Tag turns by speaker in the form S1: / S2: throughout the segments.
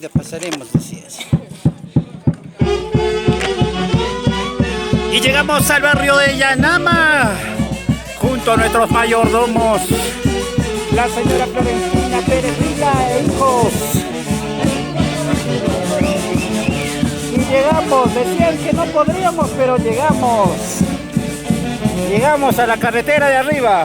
S1: Ya pasaremos, decías. Y llegamos al barrio de Yanama, junto a nuestros mayordomos, la señora Florentina Pérez Vila e hijos. Y llegamos, decían que no podríamos, pero llegamos. Llegamos a la carretera de arriba.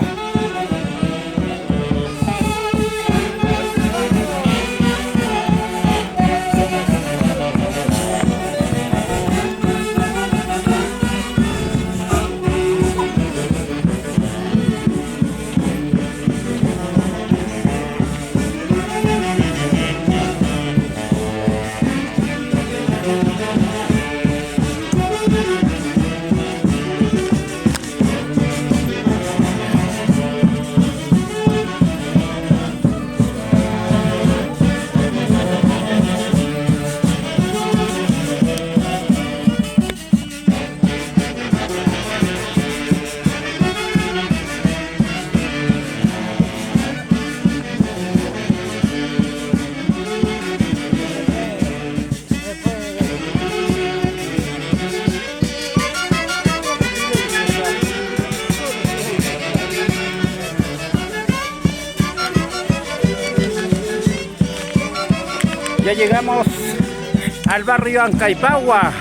S1: Ya llegamos al barrio Ancaipagua.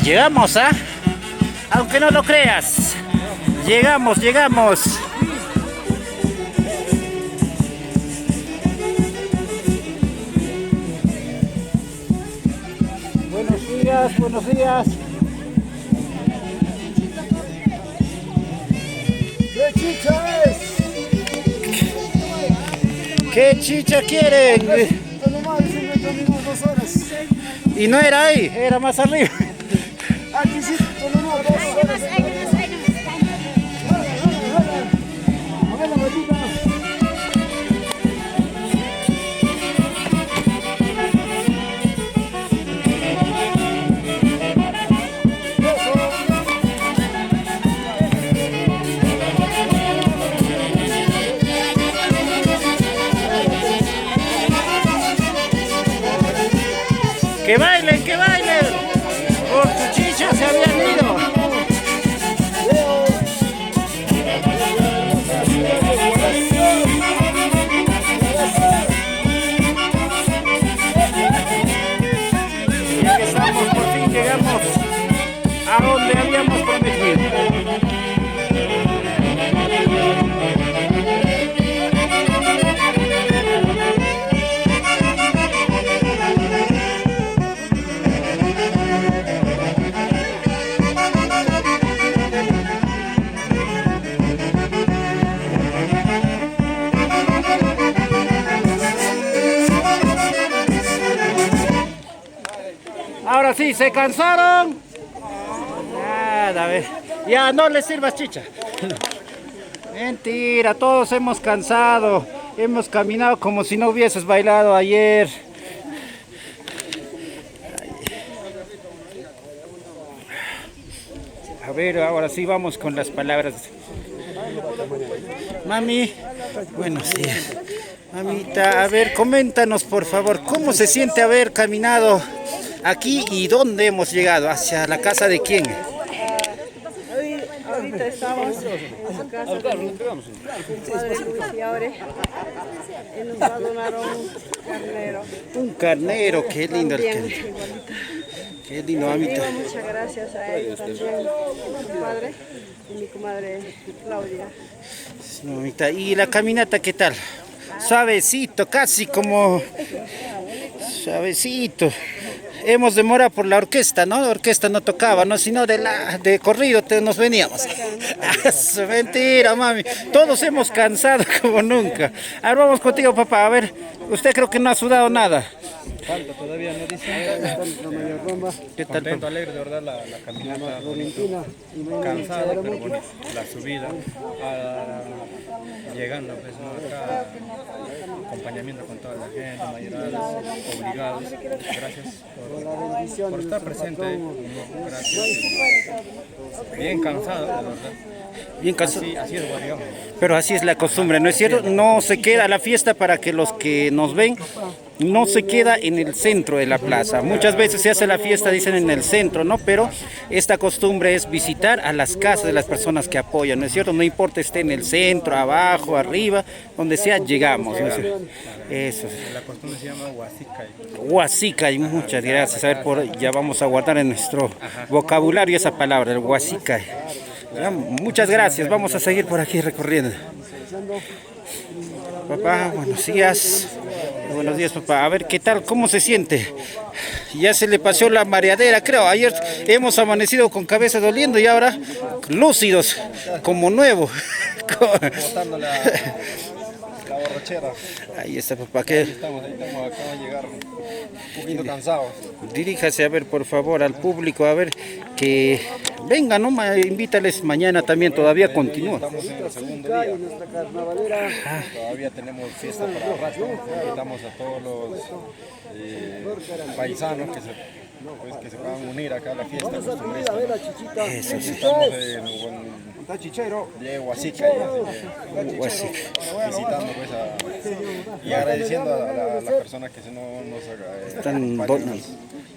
S1: Llegamos, ¿ah? Aunque no lo creas. Llegamos. Buenos días.
S2: ¿Qué chicha es?
S1: ¿Qué chicha quieren? Y no era ahí, era más arriba.
S2: Aquí sí, tomamos 2 horas. A ver la gatita.
S1: ¡Que bailen! llegamos a donde habíamos prometido. Ahora sí, ¿se cansaron? Nada, a ver. Ya no les sirvas chicha. Mentira, todos hemos cansado. Hemos caminado como si no hubieses bailado ayer. A ver, ahora sí vamos con las palabras. Mami, buenos días. Mamita, a ver, coméntanos por favor, ¿cómo se siente haber caminado aquí y dónde hemos llegado? ¿Hacia la casa de quién?
S3: Ahorita estamos en su casa de mi madre Fiore y nos va a donar un carnero.
S1: Un carnero, qué lindo el
S3: También,
S1: carnero.
S3: igualito.
S1: Qué lindo, mamita.
S3: Muchas gracias a él también, mi padre y mi comadre Claudia.
S1: Sí, mamita. ¿Y la caminata qué tal? Suavecito, casi como suavecito. Hemos demorado por la orquesta, ¿no? La orquesta no tocaba, ¿no? Sino de corrido nos veníamos. Mentira, mami. Todos hemos cansado como nunca. Ahora vamos contigo, papá. A ver, usted creo que no ha sudado nada.
S4: Falta todavía, no dice.
S1: ¿Qué tal,
S4: Contento,
S1: papá?
S4: alegre de verdad la caminata, bonito. Cansada, pero bonito. La subida, llegando pues, ¿no? Acá, acompañamiento con toda la gente, mayoral, obligados. Gracias por estar presente. Gracias. Bien cansado, la verdad.
S1: Bien cansado.
S4: Así es, digamos.
S1: Pero así es la costumbre, ¿no es cierto? No se queda la fiesta para que los que nos ven no se queda en el centro de la plaza. Muchas veces se hace la fiesta, dicen en el centro, ¿no? Pero esta costumbre es visitar a las casas de las personas que apoyan, ¿no es cierto? No importa esté en el centro, abajo, arriba, donde sea, llegamos, ¿no es cierto? Eso.
S4: La costumbre se llama huasicay.
S1: Huasicay, muchas gracias. A ver, ya vamos a guardar en nuestro vocabulario esa palabra, el huasicay. Ya, muchas gracias, vamos a seguir por aquí recorriendo. Papá, buenos días. Buenos días, papá. A ver, ¿qué tal? ¿Cómo se siente? Ya se le pasó la mareadera, creo. Ayer hemos amanecido con cabeza doliendo y ahora lúcidos, como nuevo.
S4: Botando la borrachera.
S1: Ahí está, papá. ¿Qué?
S4: Estamos, acabamos de llegar un poquito cansados.
S1: Diríjase, a ver, por favor, al público, a ver, que vengan, ¿no? Invítales mañana también, todavía continúa.
S4: Estamos en el segundo día. Todavía tenemos fiesta para rato. Invitamos a todos los paisanos que se puedan unir acá a la fiesta costumbrista.
S1: Eso sí.
S4: Estamos de Huasica, visitando pues, y agradeciendo a las personas que nos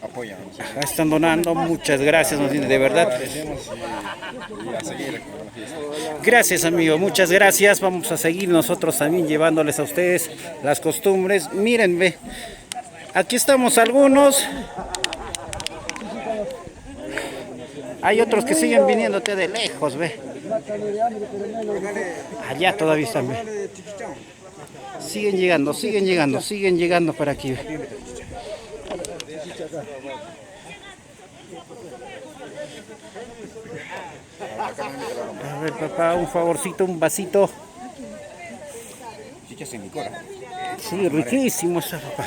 S4: apoyan.
S1: Están donando, muchas gracias, de verdad.
S4: Agradecemos y a seguir con la fiesta.
S1: Gracias, amigo, muchas gracias. Vamos a seguir nosotros también llevándoles a ustedes las costumbres. Miren, ve, aquí estamos algunos. Hay otros que siguen viniéndote de lejos, ve. Allá todavía están, ve. Siguen llegando para aquí, ve. A ver, papá, un favorcito, un vasito.
S4: Chicha sin licor.
S1: Sí, riquísimo eso, papá.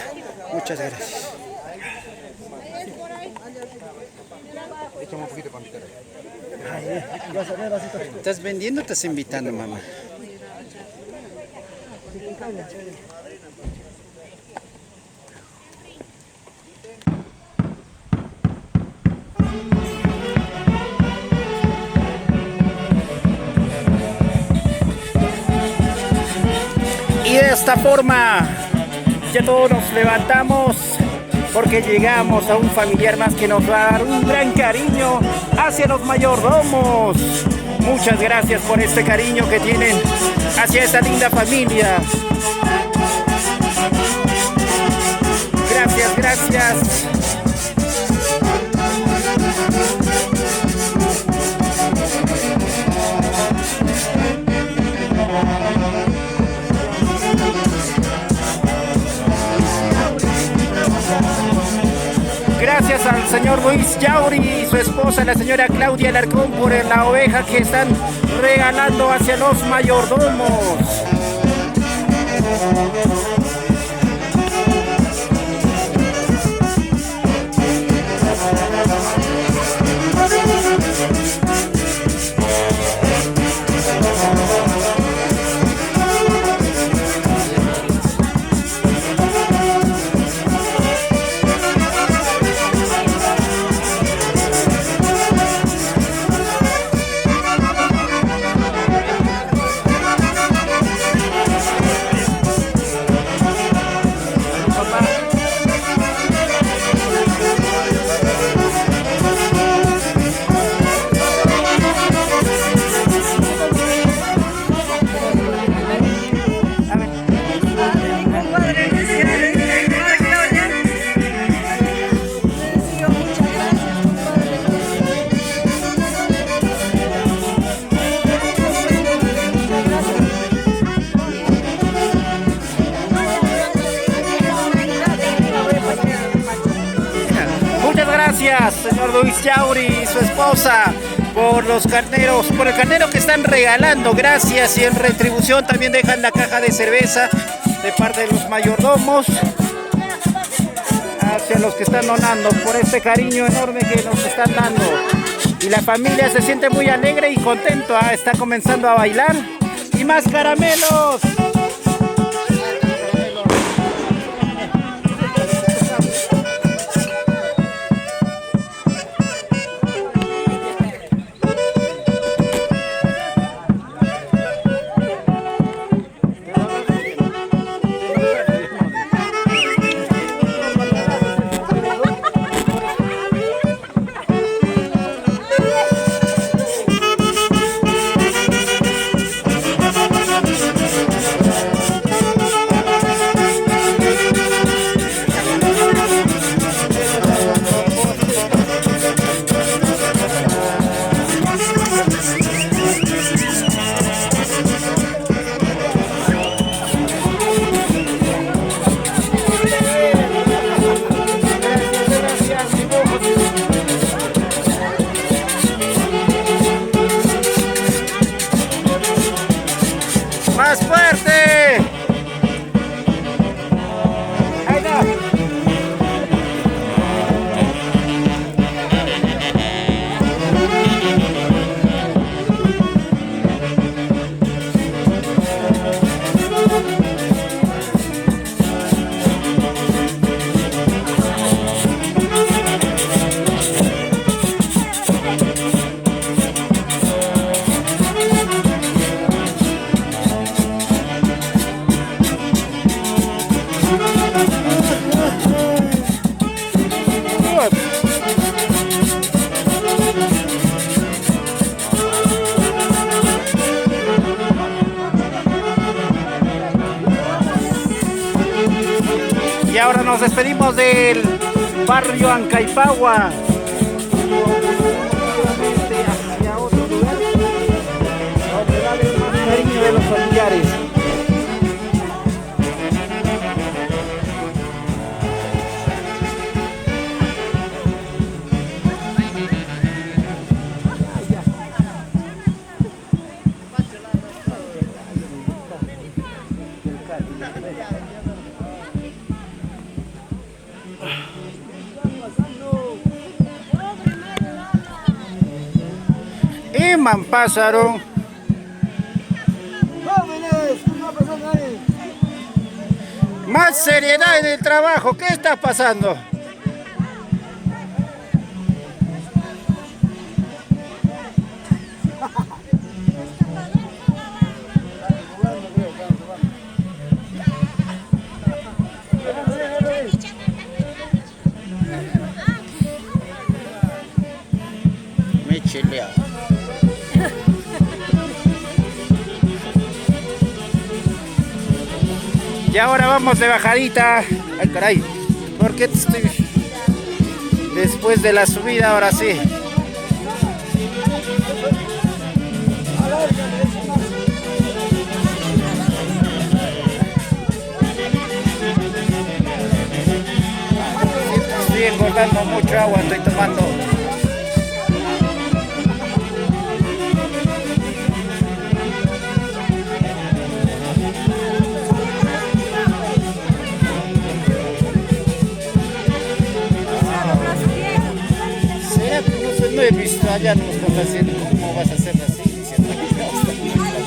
S1: Muchas gracias.
S4: Echamos un poquito para invitar.
S1: ¿Estás vendiendo o estás invitando, mamá? Y de esta forma ya todos nos levantamos porque llegamos a un familiar más que nos va a dar un gran cariño hacia los mayordomos. Muchas gracias por este cariño que tienen hacia esta linda familia. Gracias, gracias. señor Luis Yauri y su esposa, la señora Claudia Alarcón, por la oveja que están regalando hacia los mayordomos. Gracias, señor Luis Yauri y su esposa, por los carneros, por el carnero que están regalando. Gracias, y en retribución también dejan la caja de cerveza de parte de los mayordomos hacia los que están donando, por este cariño enorme que nos están dando. Y la familia se siente muy alegre y contento, está comenzando a bailar. ¡Y más caramelos! ¡Más fuerte! ¡Ahí va! Y ahora nos despedimos del barrio Ancaipagua. Hacia otro lugar donde va a haber más cariño de los familiares. Man pájaro.
S2: Jóvenes, ¿qué está pasando ahí?
S1: Más seriedad en el trabajo. ¿Qué está pasando? Me chilea. Y ahora vamos de bajadita. Ay, caray. ¿Por qué estoy? Después de la subida, ahora sí. estoy engordando mucho agua, estoy tomando. ¿Será? No sé, no he visto allá, no estás haciendo. ¿Cómo vas a hacer así? Diciendo que no está muy claro.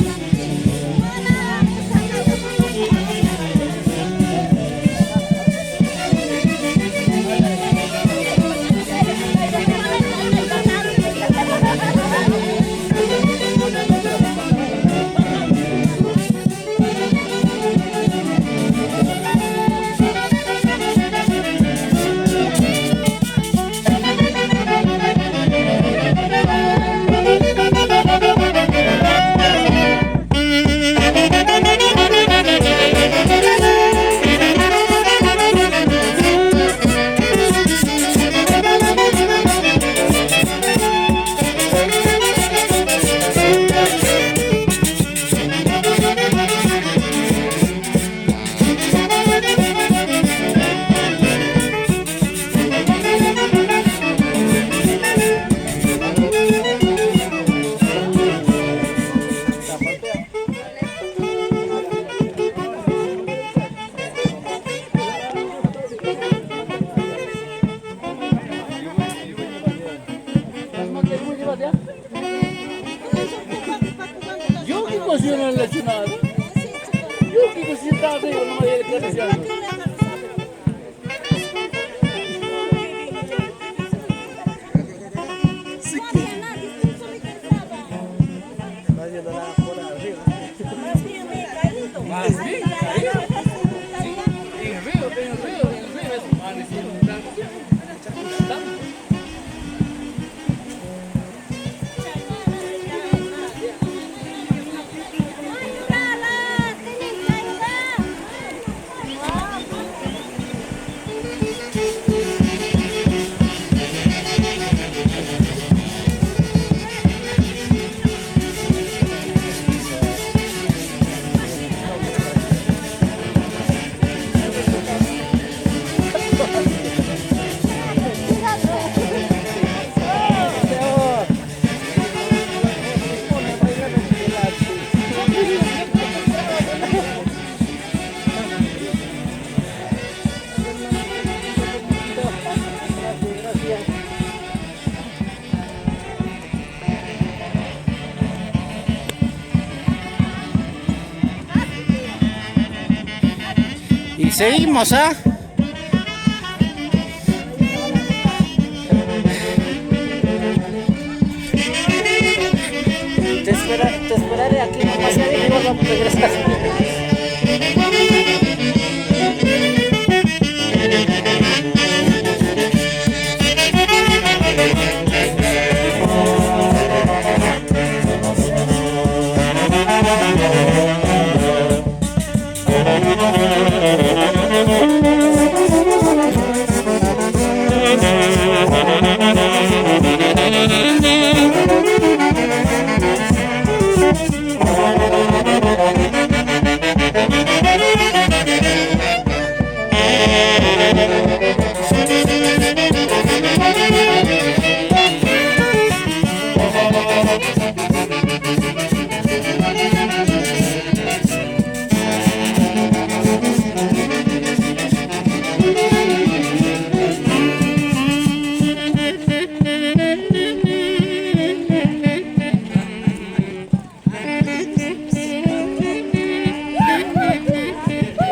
S2: Yo que cocino en la chunada. Yo que cocino arriba, no me voy a quedar.
S1: Y seguimos, ¿ah? Te esperaré aquí nomás y luego vamos a regresar.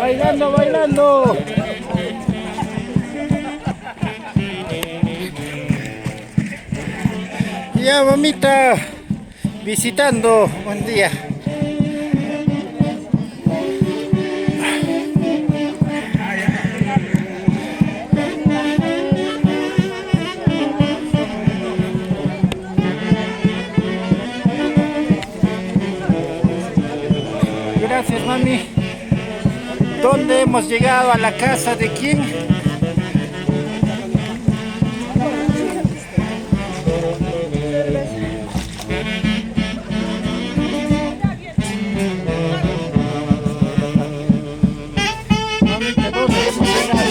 S1: Bailando, bailando. Ya, mamita, visitando. Buen día. Gracias, mami. ¿Dónde hemos llegado? ¿A la casa de quién? Mamita, ¿dónde hemos llegado?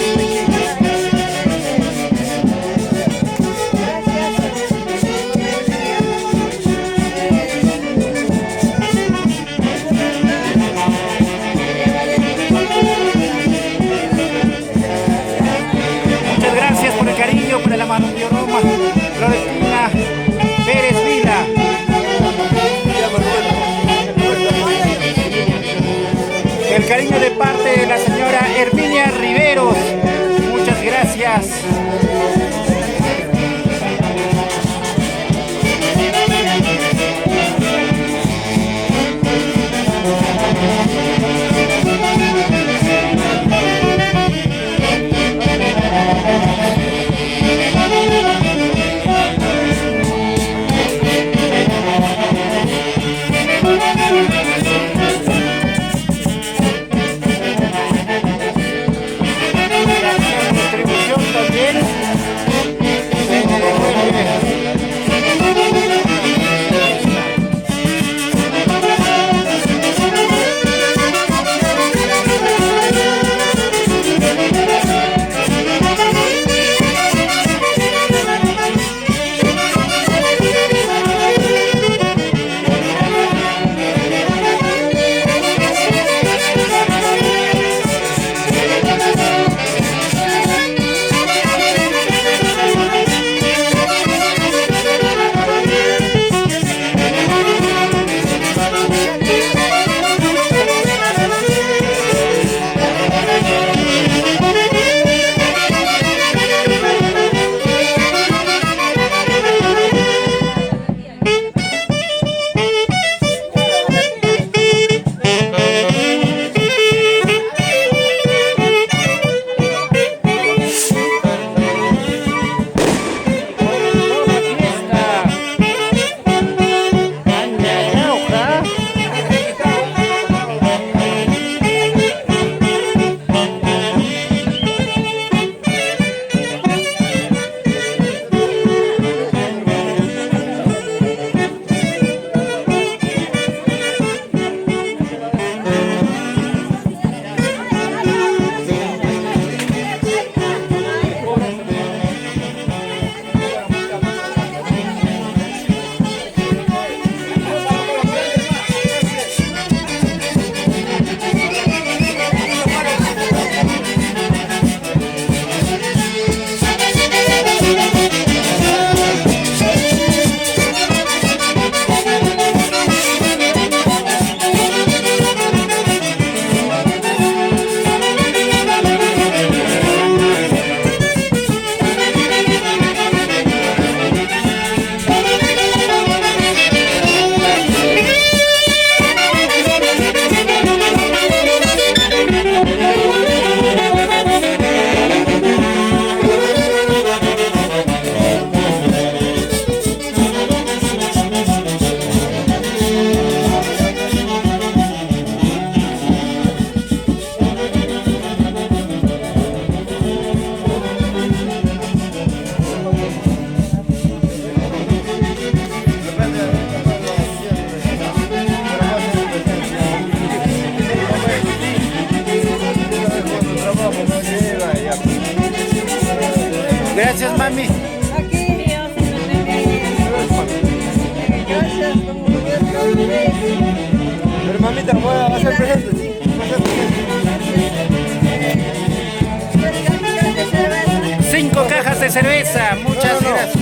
S1: mami?
S3: Aquí. Gracias, don Roberto Reyes.
S4: Pero mamita, voy a hacer presente, sí. Voy a hacer presente.
S1: 5 cajas de cerveza. Muchas gracias.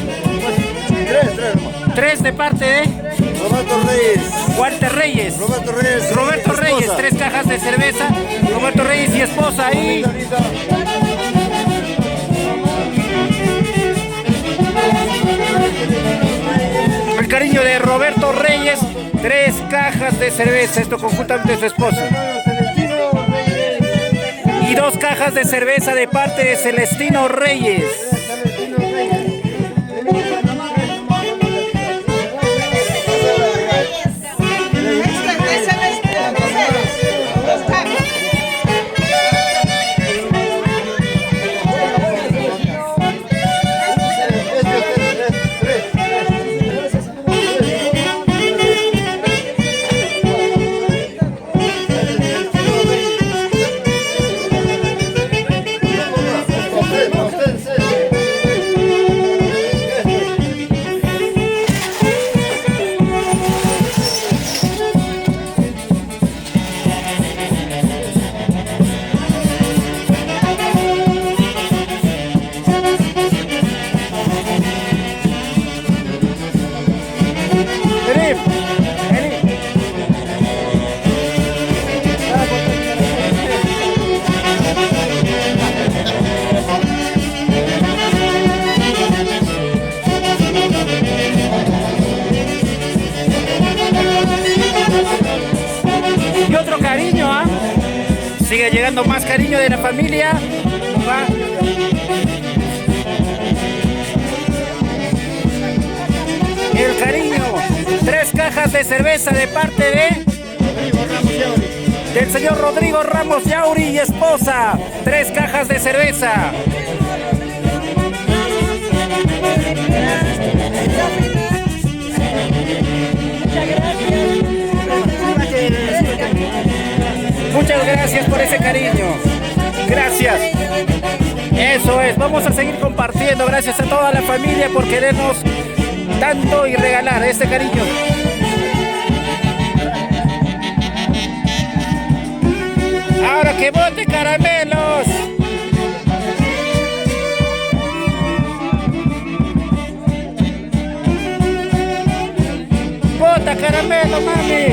S4: Tres.
S1: 3 de parte de
S4: Roberto Reyes.
S1: Walter Reyes.
S4: Roberto Reyes.
S1: Roberto
S4: esposa.
S1: Reyes, 3 cajas de cerveza. Roberto Reyes y esposa. Y el cariño de Roberto Reyes, 3 cajas de cerveza. Esto conjuntamente de su esposa. Y 2 cajas de cerveza de parte de Celestino Reyes. Y otro cariño, ¿ah? Sigue llegando más cariño de la familia. Va. El cariño, 3 cajas de cerveza de parte del señor Rodrigo Ramos Yauri y esposa. 3 cajas de cerveza. Muchas gracias por ese cariño. Gracias. Eso es. Vamos a seguir compartiendo. Gracias a toda la familia por querernos tanto y regalar este cariño. Ahora que bote caramelos. Bota caramelo, mami.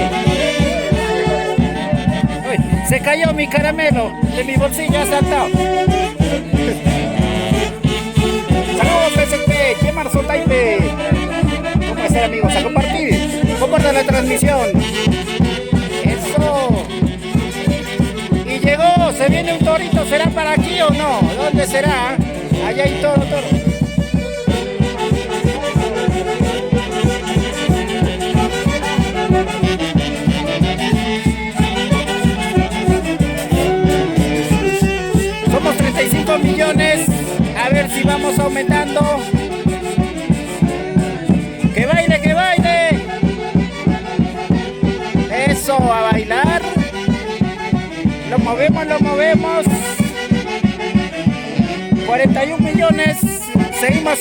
S1: Se cayó mi caramelo de mi bolsillo, ha saltado. Saludos, PSP, Yemarzo Taipe. ¿Cómo están, amigos? A compartir. Compartan la transmisión. Eso. Y llegó, se viene un torito. ¿Será para aquí o no? ¿Dónde será? Allá hay toro. Somos 35 millones, a ver si vamos aumentando. ¡Que baile, que baile! Eso, a bailar. Lo movemos. 41 millones, seguimos.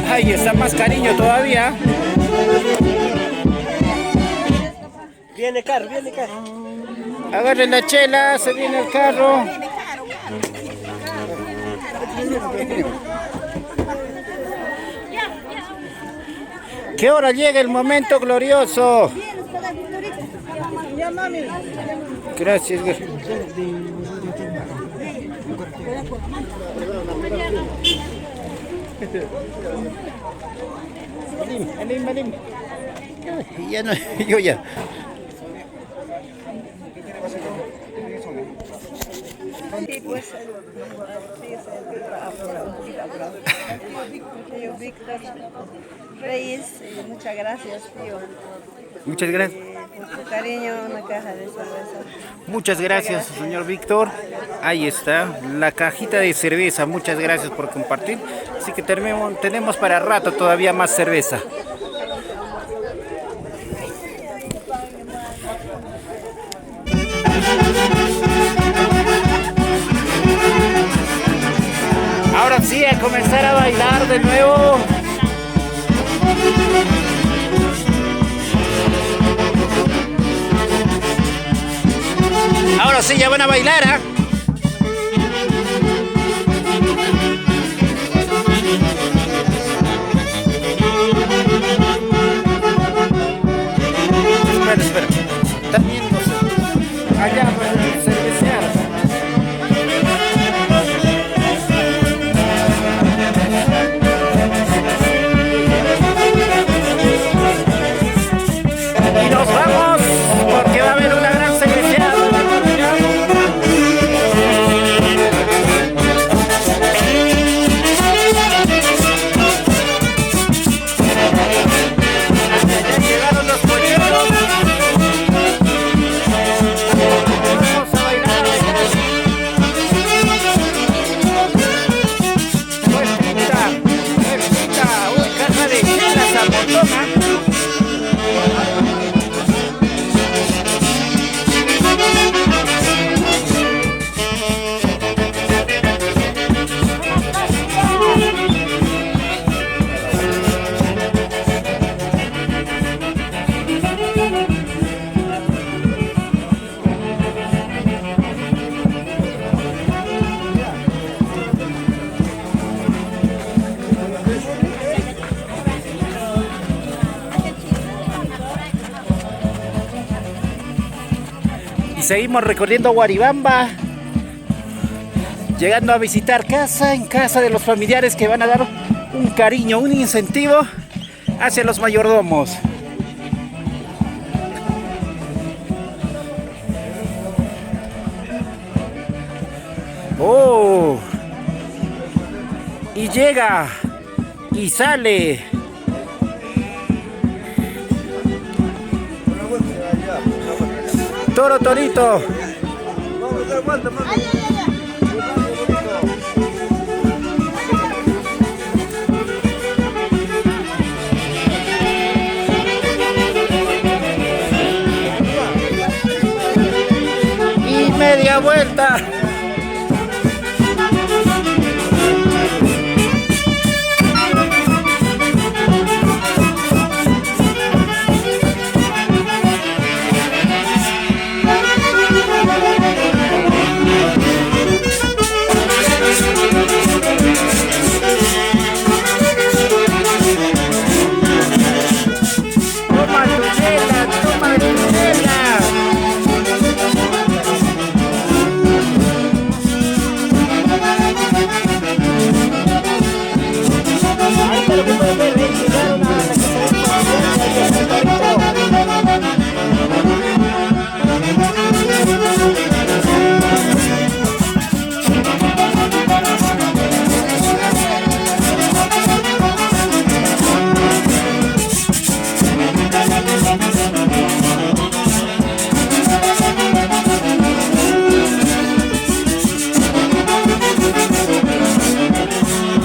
S1: Ahí está más cariño todavía.
S2: Viene carro.
S1: Agarren la chela, se viene el carro. ¿Qué hora llega el momento glorioso? Gracias. Alim. Ya no, yo ya.
S3: Pues sí, tío Víctor Reyes, muchas gracias, tío.
S1: Muchas gracias.
S3: Por su cariño, una caja de cerveza.
S1: Muchas gracias, señor Víctor. Ahí está, la cajita de cerveza. Muchas gracias por compartir. Así que tenemos para rato todavía más cerveza. Ahora sí, a comenzar a bailar de nuevo. Ahora sí, ya van a bailar, ¿ah? Espera. También allá para cervecear. Y nos vamos porque va a haber una gran cerveceada. Llegaron los polleros. Vamos a bailar, Fuertita, uy, caja de chelas a montón. Y seguimos recorriendo Guaribamba, llegando a visitar casa en casa de los familiares que van a dar un cariño, un incentivo hacia los mayordomos. ¡Oh! Y llega y sale. Toro Torito. Y media vuelta.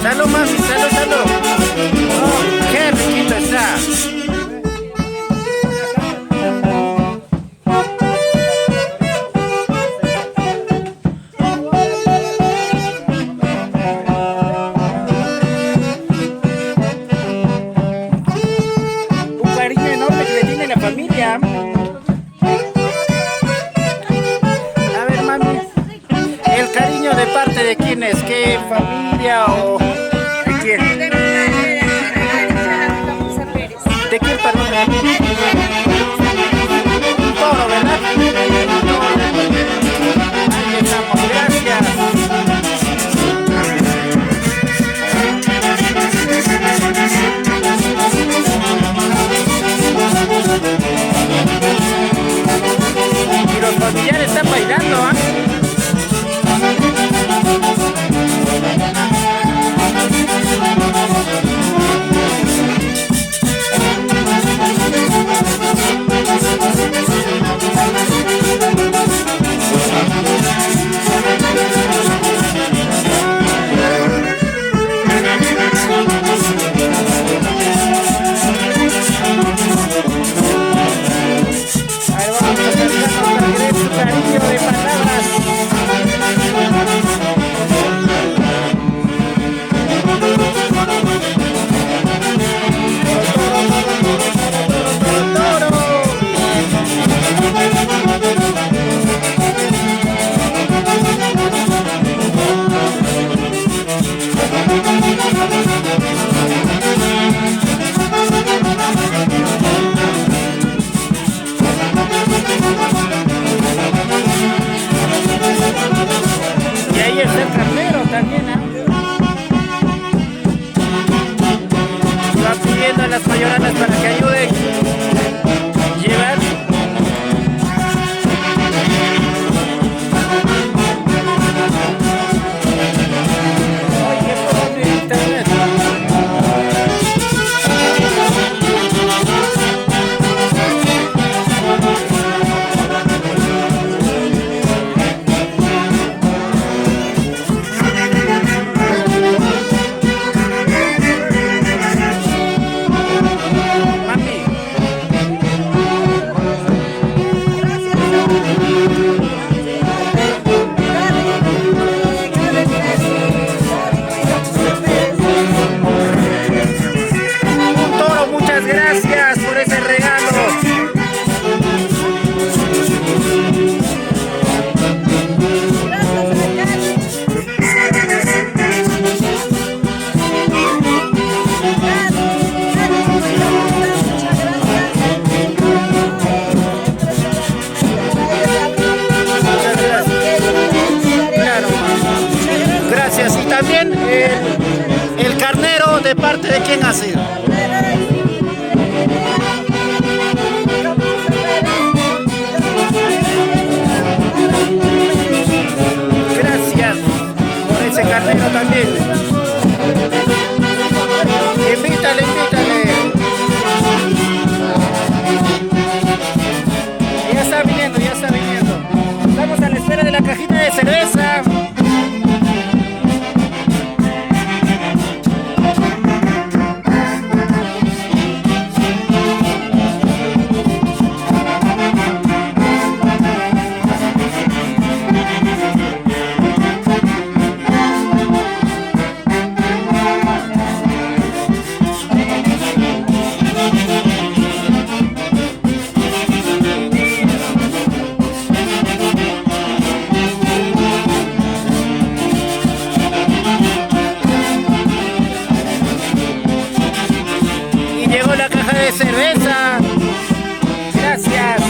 S1: Salud, mami, salud. Oh, qué riquito está. Un cariño enorme que le tiene la familia. A ver, mami, el cariño de parte de quién es, qué familia o de quién. ¿De quién, perdón? Un toro, ¿verdad? Ahí estamos, gracias. Y los familiares están bailando, ¿ah? que ayuden llevar. Ay, qué pobre internet. Mami. Un toro, muchas gracias por ese regalo. Muchas gracias. Claro. Gracias. Y también el carnero, ¿de parte de quién ha sido? Gracias por ese carnero también. Invítale, invítale. Ya está viniendo, ya está viniendo. Estamos a la espera de la cajita de cerveza. Y llegó la caja de cerveza. Gracias.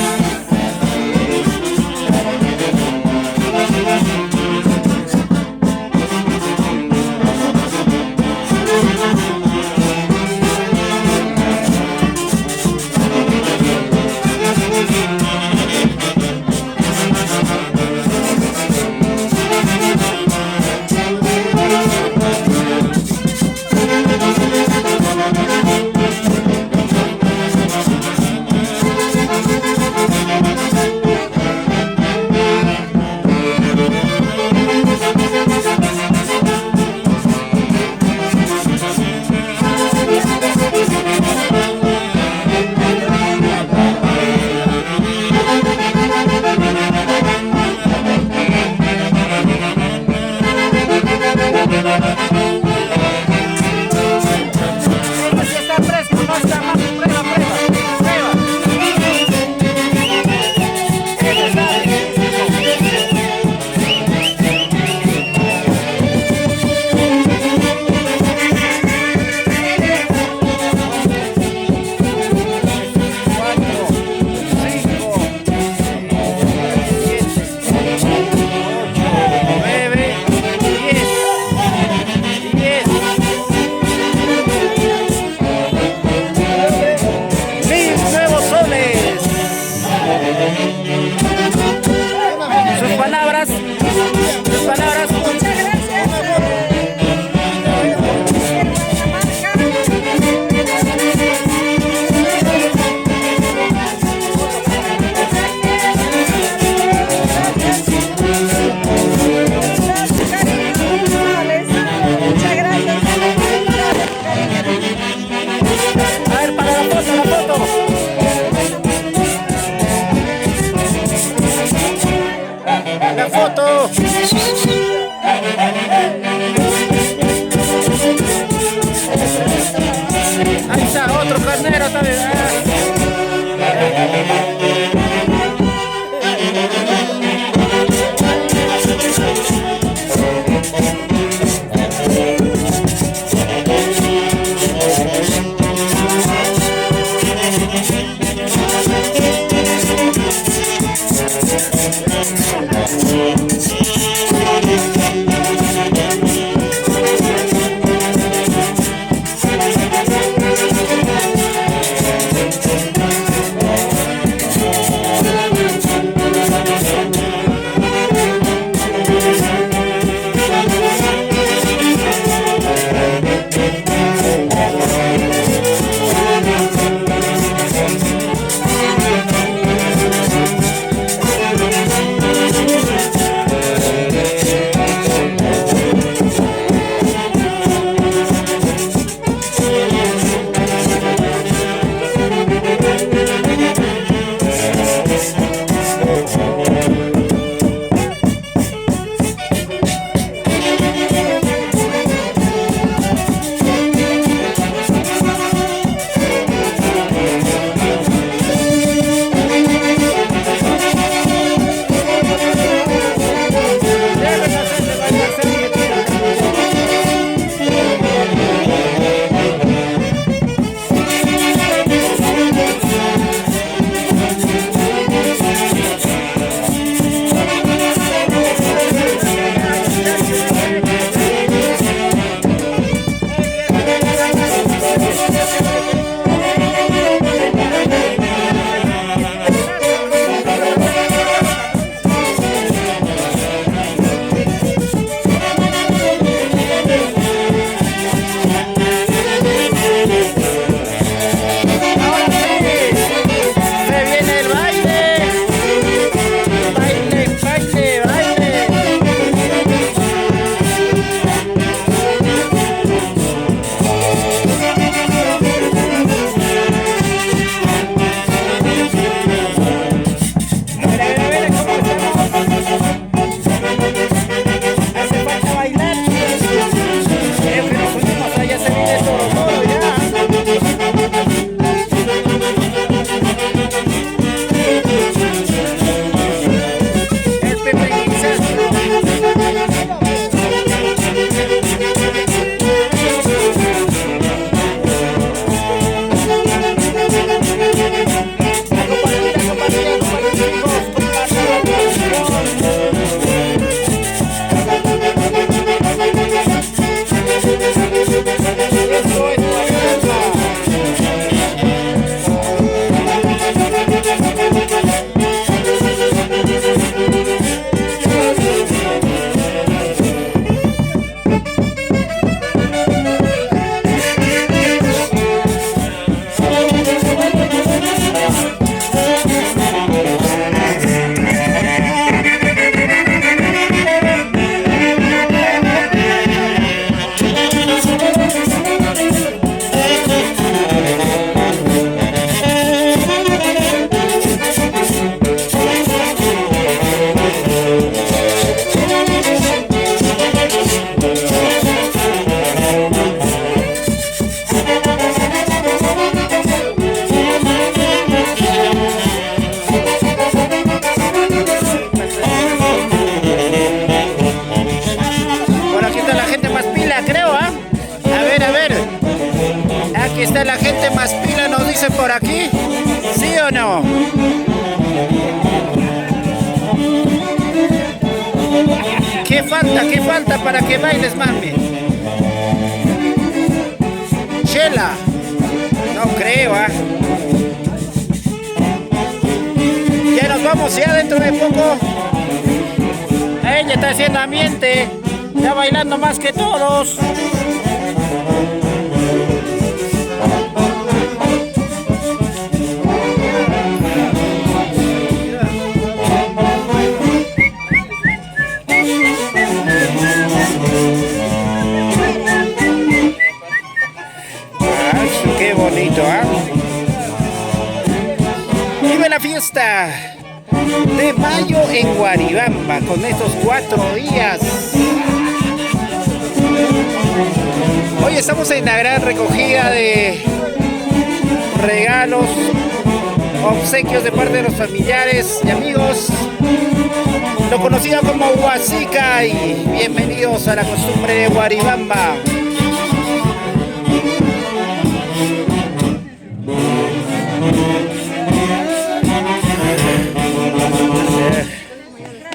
S1: aquí? ¿Sí o no? ¿Qué falta para que bailes, mami? Chela. No creo, ¿ah? Ya nos vamos ya dentro de poco. Ella está haciendo ambiente. Está bailando más que todos. Qué bonito, ¿ah? Vive la fiesta de mayo en Guaribamba con estos 4 días. Hoy estamos en la gran recogida de regalos, obsequios de parte de los familiares y amigos, lo conocido como Huasica, y bienvenidos a la costumbre de Guaribamba.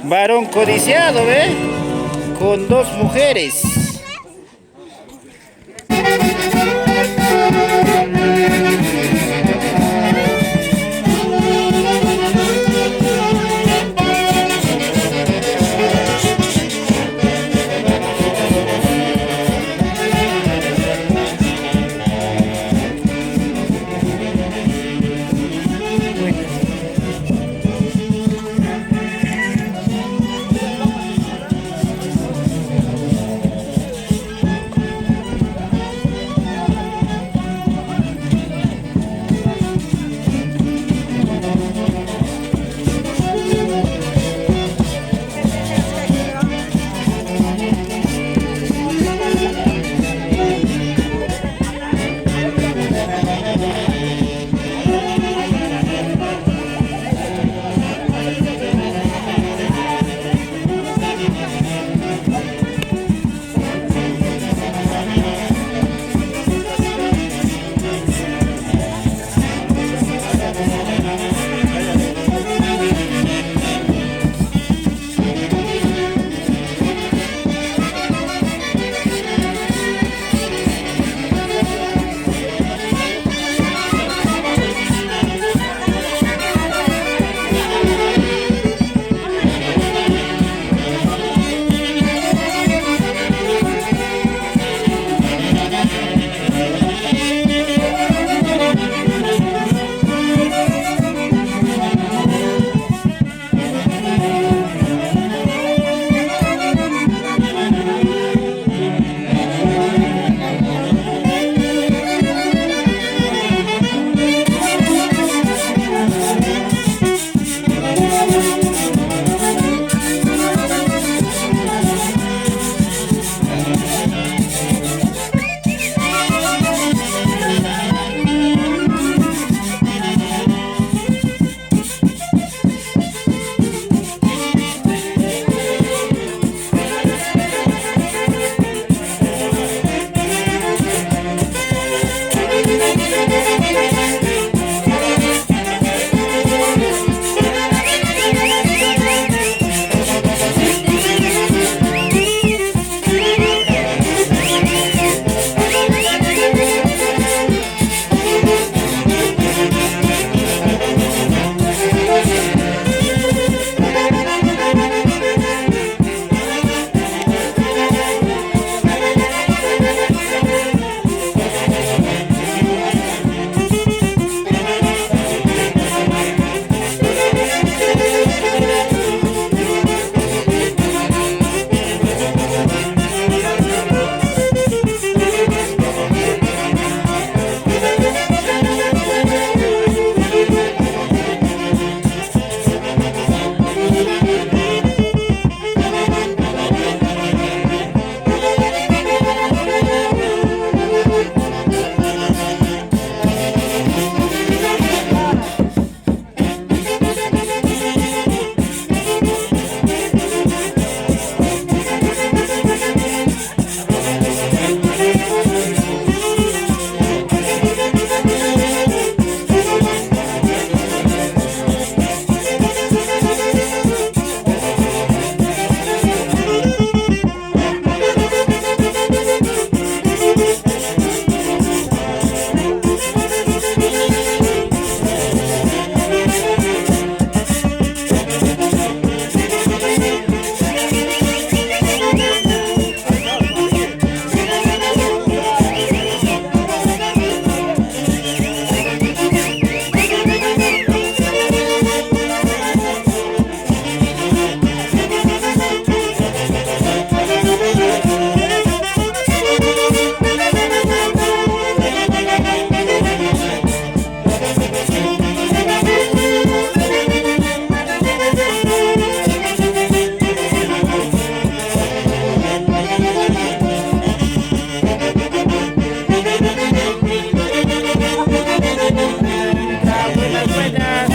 S1: Varón codiciado, ¿ve? Con 2 mujeres. buenas.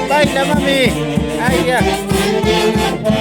S1: Baila, mami. Ahí ya. Mamita.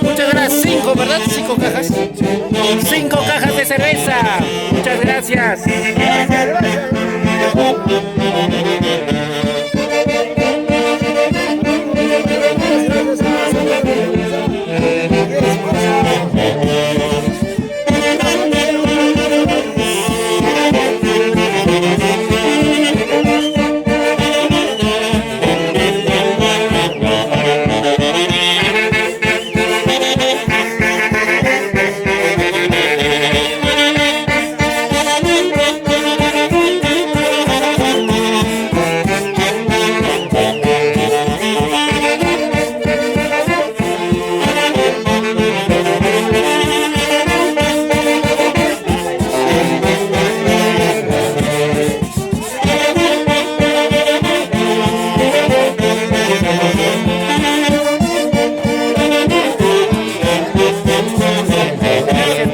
S1: Muchas gracias. 5, ¿verdad? 5 cajas. 5 cajas de cerveza. Muchas gracias.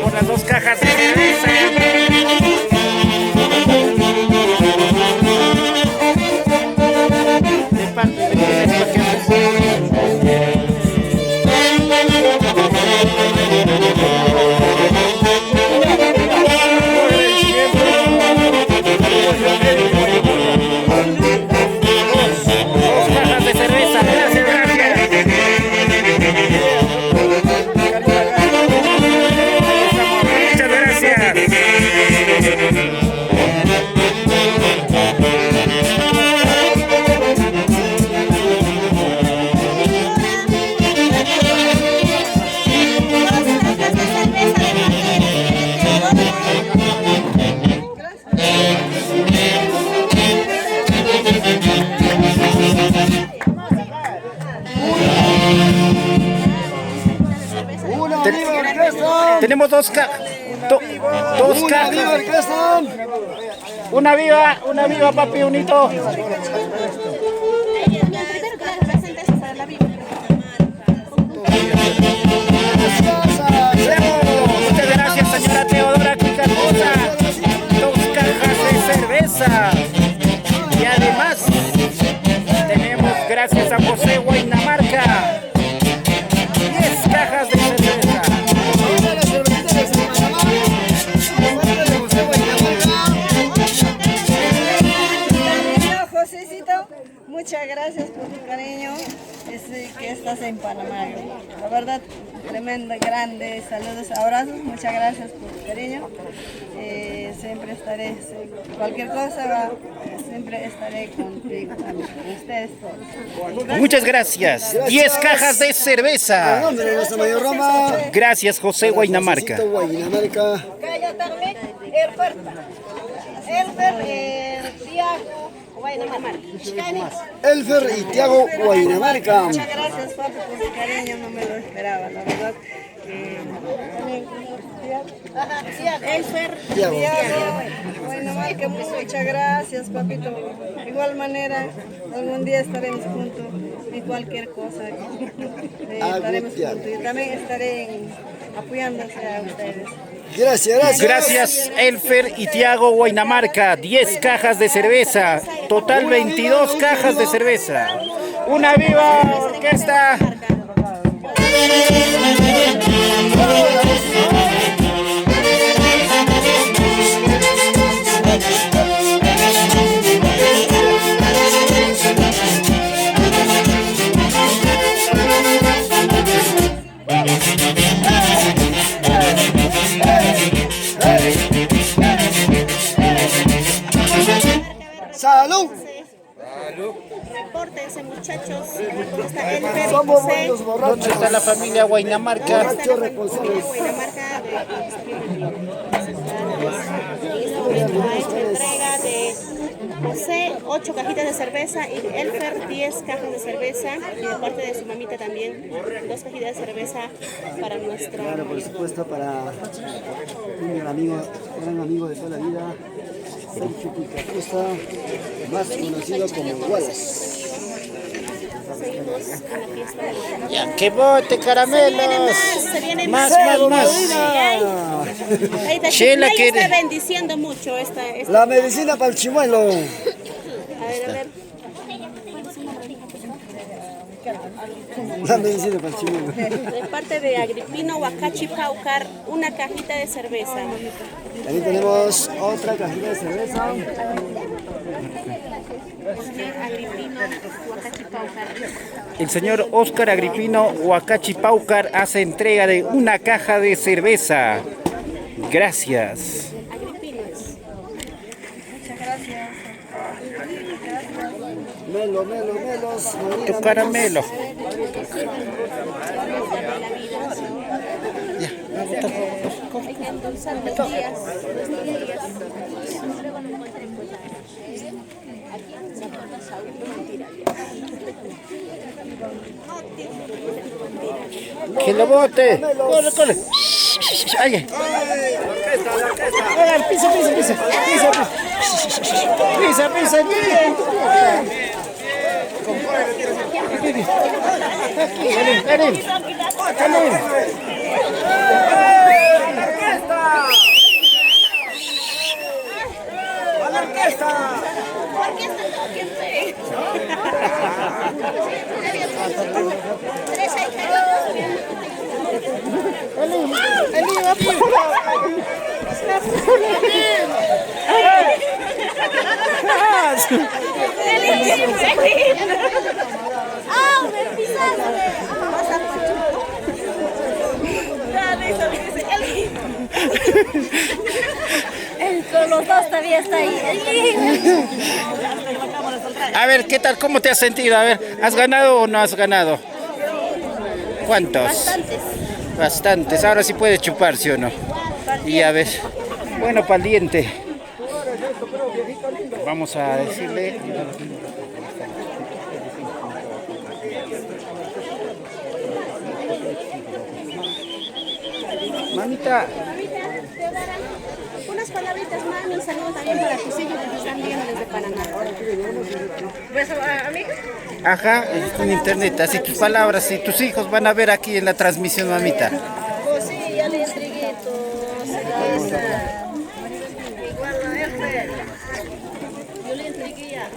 S1: Por las 2 cajas de cerveza. De parte de cajas de cerveza. Gracias, gracias. Muchas gracias. Tenemos 2 cajas. Dos cajas. Una viva, papi, un hito. Muchas gracias, señora Teodora Quicacosa. Dos cajas de cerveza. Y además tenemos, gracias a José Guainamarca, 10 cajas de cerveza.
S3: Josecito, muchas gracias por tu cariño, que estás en Panamá. La verdad, tremenda, grande, saludos, abrazos, muchas gracias por tu cariño. Siempre estaré, cualquier cosa, siempre estaré contigo, con ustedes todos.
S1: Muchas gracias. 10 cajas de cerveza.
S5: Nombre de nuestra mayor Roma.
S1: Gracias, José Guainamarca.
S5: Guainamarca.
S3: Calla también, Tiago,
S5: Elfer y Tiago Guainamarca.
S3: muchas gracias, papi, por tu cariño, no me lo esperaba, la verdad. Elfer,
S5: Tiago.
S3: Guainamarca, muchas gracias, papito. De igual manera, algún día estaremos juntos en cualquier cosa. Estaremos juntos. Yo también estaré apoyándose a ustedes.
S5: Gracias.
S1: Gracias, Elfer y Tiago Guainamarca. 10 cajas de cerveza. Total 22 cajas de cerveza. Una viva orquesta.
S5: Salud.
S6: Repórtense, muchachos. Está Elfer,
S5: Somos
S6: José,
S5: buenos borrachos.
S1: ¿Dónde está la familia Guainamarca?
S5: Borrachos responsables.
S6: Guainamarca de en este momento ha hecho entrega de José 8 cajitas de cerveza y Elfer 10 cajas de cerveza y de parte de su mamita también 2 cajitas de cerveza para nuestra
S5: Claro, por supuesto, para un gran amigo de toda la vida, Sergio Picacosa, más conocido como Wallace.
S6: seguimos en la fiesta de Guatemala.
S1: Ya, que bote caramelos.
S6: Se viene
S1: Más.
S6: Ahí está,
S1: Chela
S6: Chela
S1: que-
S6: está bendiciendo mucho esta.
S5: La medicina para el chimuelo.
S6: A ver.
S5: La medicina para el chimuelo.
S6: De parte de Agripino Huacachi Paucar, una cajita de cerveza.
S5: También tenemos otra cajita de cerveza.
S6: Agripino Huacachi Paucar.
S1: El señor Óscar Agripino Huacachi Paucar hace entrega de una caja de cerveza. Gracias.
S6: Agripino es.
S5: Melos.
S1: Tu caramelo.
S6: Hay que endulzar los días.
S1: Que lo bote. Corre. Ay, ay. Ay, pisa. Ven.
S6: ¡Ah, me pisaste!
S3: Con los dos todavía está ahí.
S1: A ver, ¿qué tal? ¿Cómo te has sentido? A ver, ¿has ganado o no has ganado? ¿Cuántos? Bastantes. Ahora sí puedes chupar, ¿sí o no? Y a ver, bueno, para el diente. Vamos a decirle. Mamita.
S6: unas palabritas, mami, un saludo también para tus hijos que te están viendo desde Panamá.
S3: Pues, amiga.
S1: Ajá, está en internet, así tus palabras y tus hijos van a ver aquí en la transmisión, mamita.
S3: Pues sí, ya le entregué cerveza. Igual a él fue. Yo le entregué ya.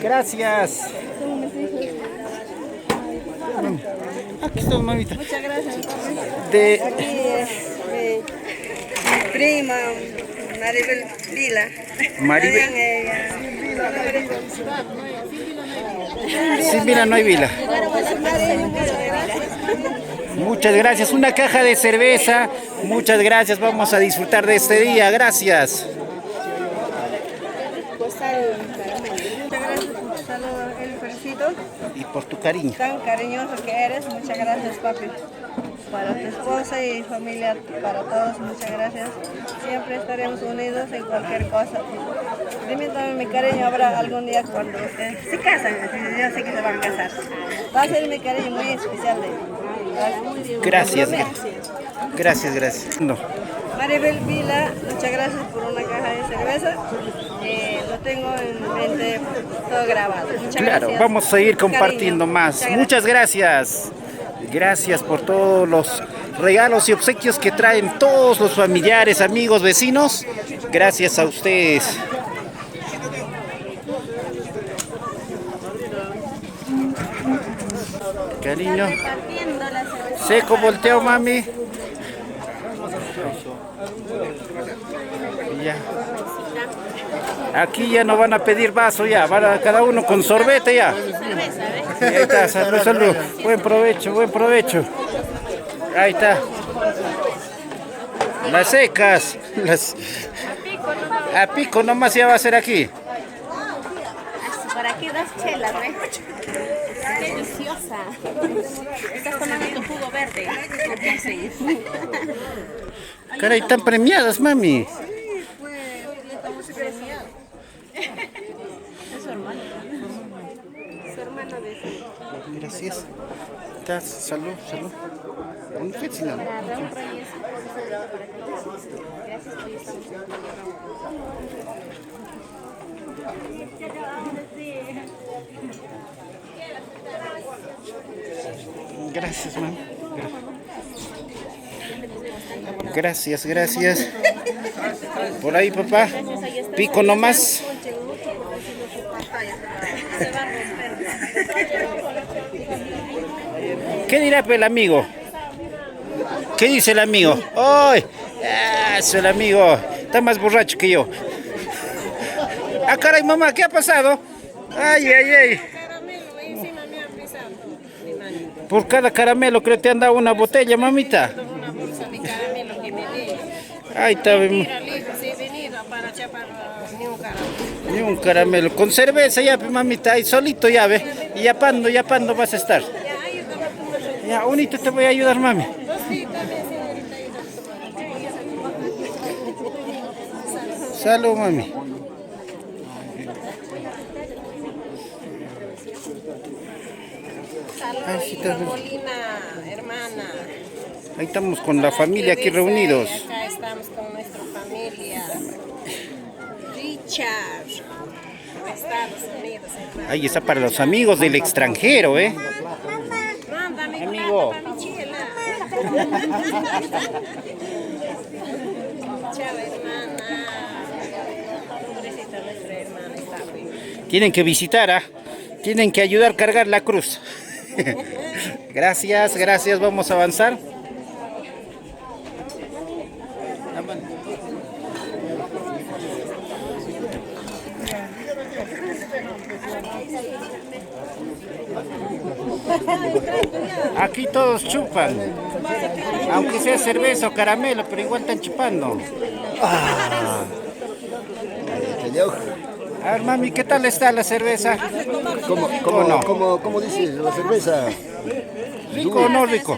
S1: Gracias. Aquí está, mamita.
S3: Muchas gracias.
S1: De...
S3: Aquí mi prima, Maribel Vila.
S1: Maribel.
S3: Sí,
S1: mira, no hay vila. Muchas gracias. Una caja de cerveza. Muchas gracias. Vamos a disfrutar de este día. Gracias.
S3: Muchas gracias por tu saludo, el felicito.
S1: Y por tu cariño.
S3: Tan cariñoso que eres, muchas gracias, papi. Para tu esposa y familia, para todos, muchas gracias. Siempre estaremos unidos en cualquier cosa. Dime también mi cariño, habrá algún día cuando ustedes se casan, yo sé que se van a casar. Va a ser mi cariño muy especial de ellos.
S1: Gracias. Gracias. No.
S3: Maribel Vila, muchas gracias por una caja de cerveza. Lo tengo en mente todo grabado. Muchas
S1: Claro,
S3: gracias.
S1: vamos a ir compartiendo
S3: Cariño.
S1: más. Muchas gracias. Gracias por todos los regalos y obsequios que traen todos los familiares, amigos, vecinos. Gracias a ustedes. Cariño. Seco, volteo, mami. Ya. Aquí ya no van a pedir vaso, ya. Van a cada uno con sorbete, ya. Ahí está, salud. Buen provecho. Ahí está. Las secas. A pico nomás ya va a ser aquí.
S6: Por aquí 2 chelas, ¿ves? ¡Qué deliciosa! Estás tomando tu jugo verde. ¿Qué hacen?
S1: Caray, están premiadas, mami.
S6: Es su hermano. Su hermano de su...
S1: Gracias. Salud. Un fetzinado.
S6: Para Raúl Reyes. Gracias por estar.
S1: Gracias, mami. Gracias. Por ahí, papá. Pico nomás. ¿Qué dirá el amigo? ¿Qué dice el amigo? ¡Ay! Eso, el amigo. Está más borracho que yo. Ah, caray, mamá, ¿qué ha pasado? Ay. Por cada caramelo creo que te han dado una botella, mamita. Ahí está. Ni un caramelo. Con cerveza ya, mamita, ahí solito ya, ve. Y ya pando vas a estar. Ya, unito te voy a ayudar, mami. Salud, mami.
S7: Saludos, Molina, hermana.
S1: Ahí estamos con la familia aquí reunidos.
S7: Acá estamos con nuestra familia. Richard, de Estados Unidos, hermano.
S1: Ahí está para los amigos del extranjero, ¿eh?
S7: Mándame
S1: Amigo.
S7: para mi chela. Chao, hermana. Pobrecita nuestra hermana, está bien.
S1: Tienen que visitar, ¿ah? Tienen que ayudar a cargar la cruz. Gracias, vamos a avanzar. Aquí todos chupan, aunque sea cerveza o caramelo, pero igual están chupando. A ver, mami, ¿qué tal está la cerveza?
S5: ¿Cómo dice la cerveza?
S1: ¿Rico o no rico?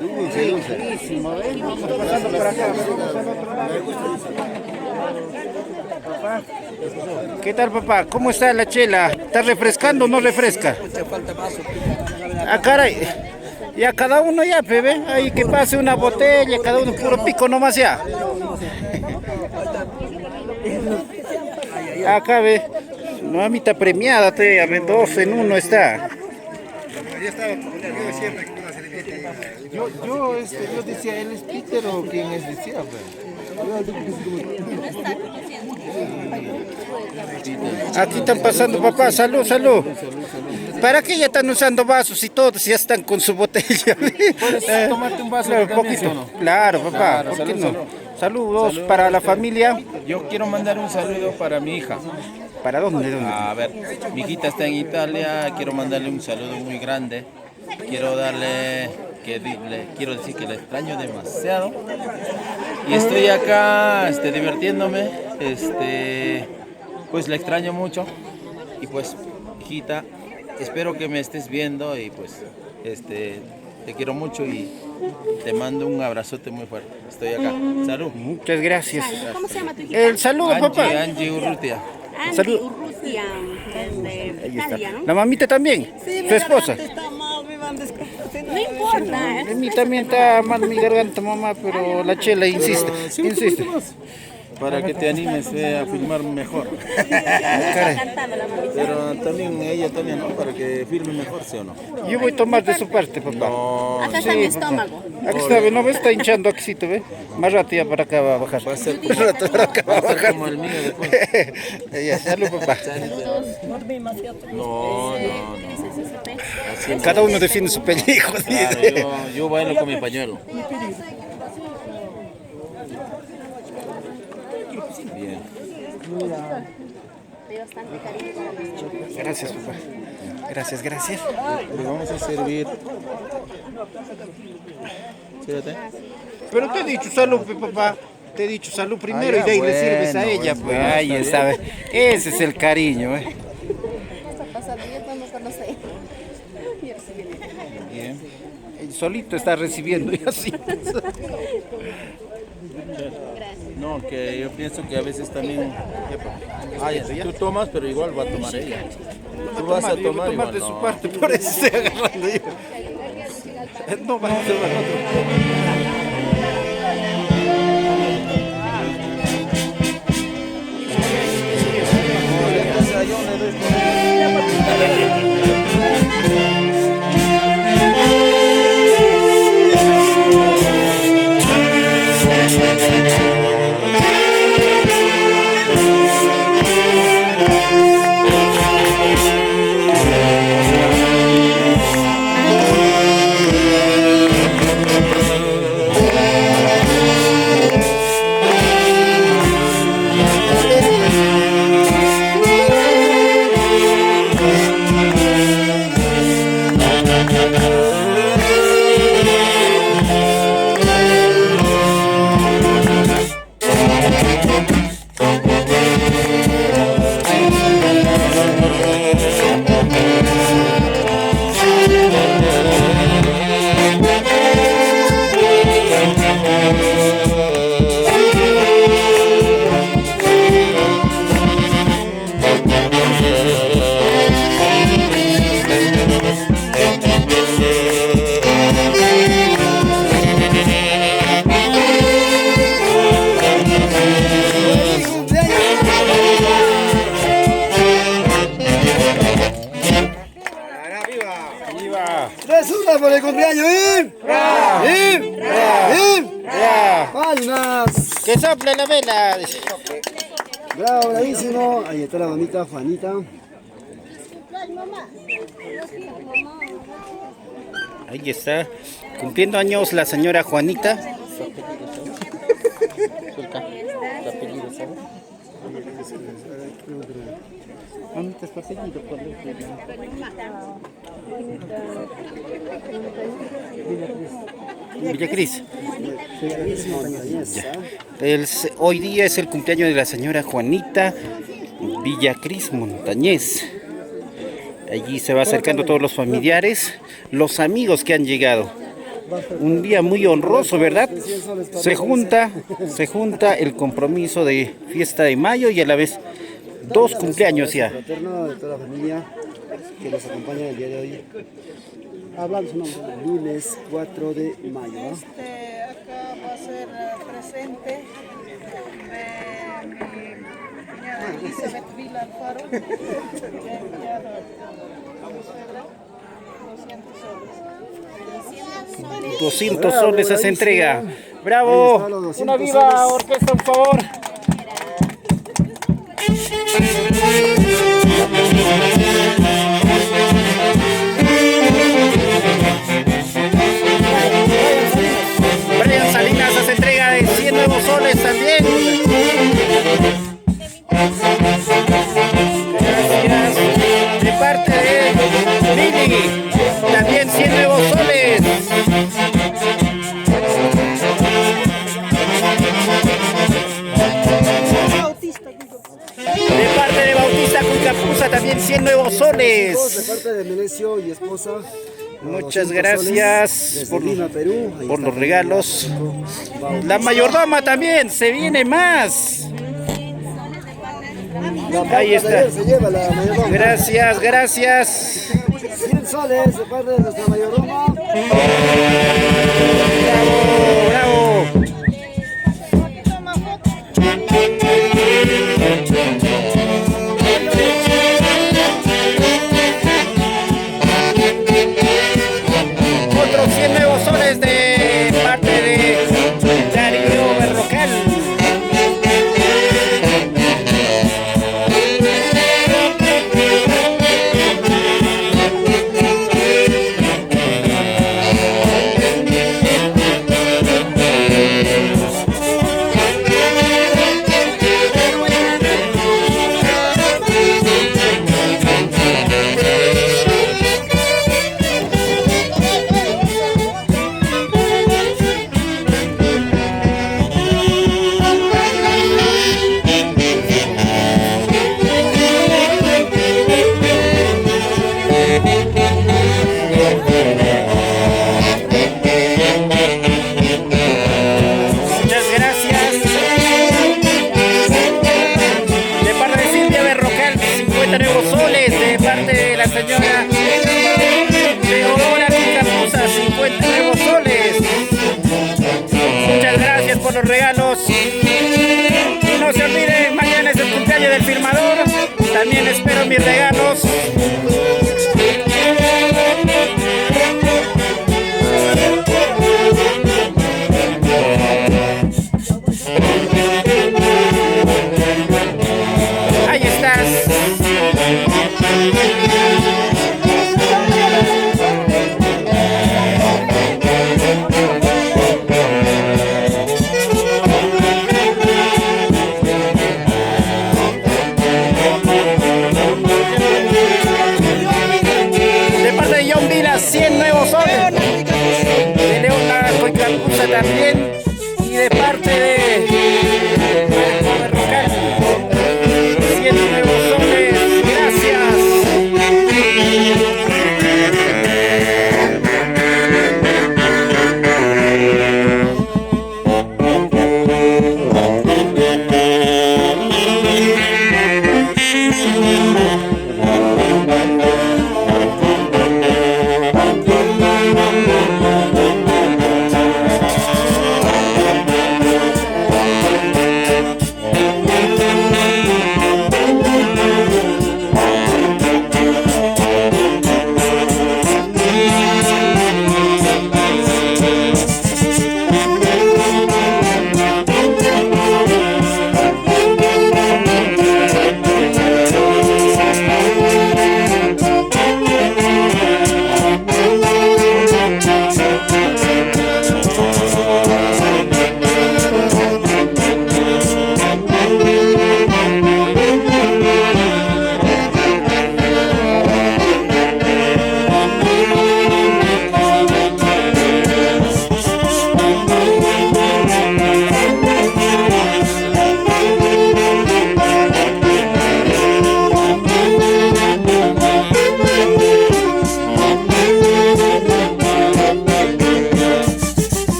S5: Dulce.
S1: Riquísimo, ¿eh? Vamos pasando por acá. ¿Qué tal, papá? ¿Cómo está la chela? ¿Está refrescando o no refresca? Ah, caray. Ya cada uno ya, bebé, ahí que pase una botella, cada uno puro pico nomás ya. Acá ve, mamita premiada, te, a ver, 2 en 1 está.
S4: Yo decía, ¿él es Peter o quién es? Decía,
S1: Aquí están pasando, papá, salud, salud. ¿Para qué ya están usando vasos y todos ya están con su botella?
S4: ¿Puedes tomarte un vaso
S1: Claro,
S4: de
S1: poquito.
S4: o no?
S1: Claro, papá,
S4: Claro,
S1: ¿por qué
S4: salud,
S1: no?
S4: salud.
S1: Saludos para la familia.
S4: Yo quiero mandar un saludo para mi hija.
S1: ¿Para dónde?
S4: A ver, mi hijita está en Italia, quiero mandarle un saludo muy grande. Quiero darle, quiero decir que la extraño demasiado. Y estoy acá divirtiéndome, pues la extraño mucho. Y pues, hijita, espero que me estés viendo y pues, te quiero mucho y te mando un abrazote muy fuerte. Estoy acá. Salud.
S1: Muchas gracias.
S6: ¿Cómo se llama tu hijita?
S1: El saludo, papá.
S4: Angie Urrutia.
S6: Angie
S1: Salud.
S6: Urrutia, desde
S1: Ahí está.
S6: Italia, ¿no?
S1: La mamita también, su esposa.
S6: No importa,
S1: A mí también está mal mi garganta, mamá, pero la chela insiste, insiste.
S4: Para que te animes a filmar mejor.
S1: Caray.
S6: cantando la mamita.
S4: Pero también ella también, ¿no? Para que filme mejor, ¿sí o no?
S1: Yo voy a tomar de su parte, papá.
S4: No,
S6: Acá está mi estómago.
S1: Aquí está, ¿ve? ¿No ves? Está hinchando aquí, ¿ve? Más rato ya para acá va a bajar.
S4: va a ser
S1: Más rato para acá va a bajar.
S4: como el mío después.
S1: Ya, salud, papá.
S4: No. Así es.
S1: Cada uno defiende su pellejo,
S4: Claro,
S1: dice.
S4: yo bailo con mi pañuelo. Bien.
S6: Hay bastante cariño para los chicos.
S1: Gracias, papá. Gracias, gracias.
S4: Le vamos a servir. Fíjate.
S1: Pero te he dicho salud, papá. Te he dicho salud primero
S4: Ah, ya,
S1: y de ahí le sirves a
S4: bueno,
S1: ella,
S4: bueno,
S1: pues.
S4: está
S1: Ahí
S4: bien.
S1: está, ¿ve? Ese es el cariño, ¿eh?
S6: Vamos a pasar bien cuando sé.
S4: Bien.
S1: Él solito está recibiendo y así.
S4: No, que yo pienso que a veces también. Tú tomas, pero igual va a tomar ella. Tú vas a
S1: Yo voy
S4: tomar
S1: a tomar
S4: igual.
S1: de su
S4: No.
S1: parte, por eso estoy agarrando yo. No, va a ser
S5: ¡Resulta por el cumpleaños! ¡Im! ¡Palmas!
S1: ¡Que sople la vela!
S5: ¡Bravo, bravísimo! Ahí está la mamita Juanita.
S1: Ahí está, cumpliendo años la señora Juanita. ¿Dónde está su apellido? Villacris. Hoy día es el cumpleaños de la señora Juanita Villacris Montañez. Allí se va acercando todos los familiares, los amigos que han llegado. Un día muy honroso, ¿verdad? Se junta el compromiso de fiesta de mayo y a la vez 2 cumpleaños ya.
S5: Fraterno de toda la familia que nos acompaña el día de hoy. Hablando su nombre, lunes 4 de mayo. ¿Ah?
S3: Acá va a ser presente de mi cuñada Elizabeth Vila Alfaro, que he enviado a mi suegra 200 soles.
S1: 200 soles se entrega. ¡Bravo!
S5: Ahí está los 200
S1: Una viva
S5: soles.
S1: orquesta, por favor. Brian Salinas hace entrega de 100 nuevos soles también. Gracias. De parte de Lili, también 100 nuevos soles. De parte de Bautista Cuicapuza, también 100 nuevos soles.
S5: De parte de Menecio y esposa.
S1: Muchas
S5: 200
S1: gracias
S5: soles
S1: por,
S5: desde Lima, Perú. Ahí
S1: por
S5: está.
S1: los regalos. La mayordoma también, se viene más.
S5: La
S1: Ahí
S5: pauta
S1: está.
S5: de ayer se lleva la mayordoma.
S1: Gracias, gracias.
S5: 100 soles de parte de nuestra mayordoma.
S1: Bravo, bravo. Otros 100 nuevos soles de parte de Darío Berrocal. Muchas gracias. De parte de Silvia Berrocal, 50 nuevos soles. De parte de la señora Leonora Cucapuza, 50 nuevos soles. Muchas gracias por los regalos. Y no se olviden, mañana es el cumpleaños del firmador. También espero mis regalos. Ahí estás.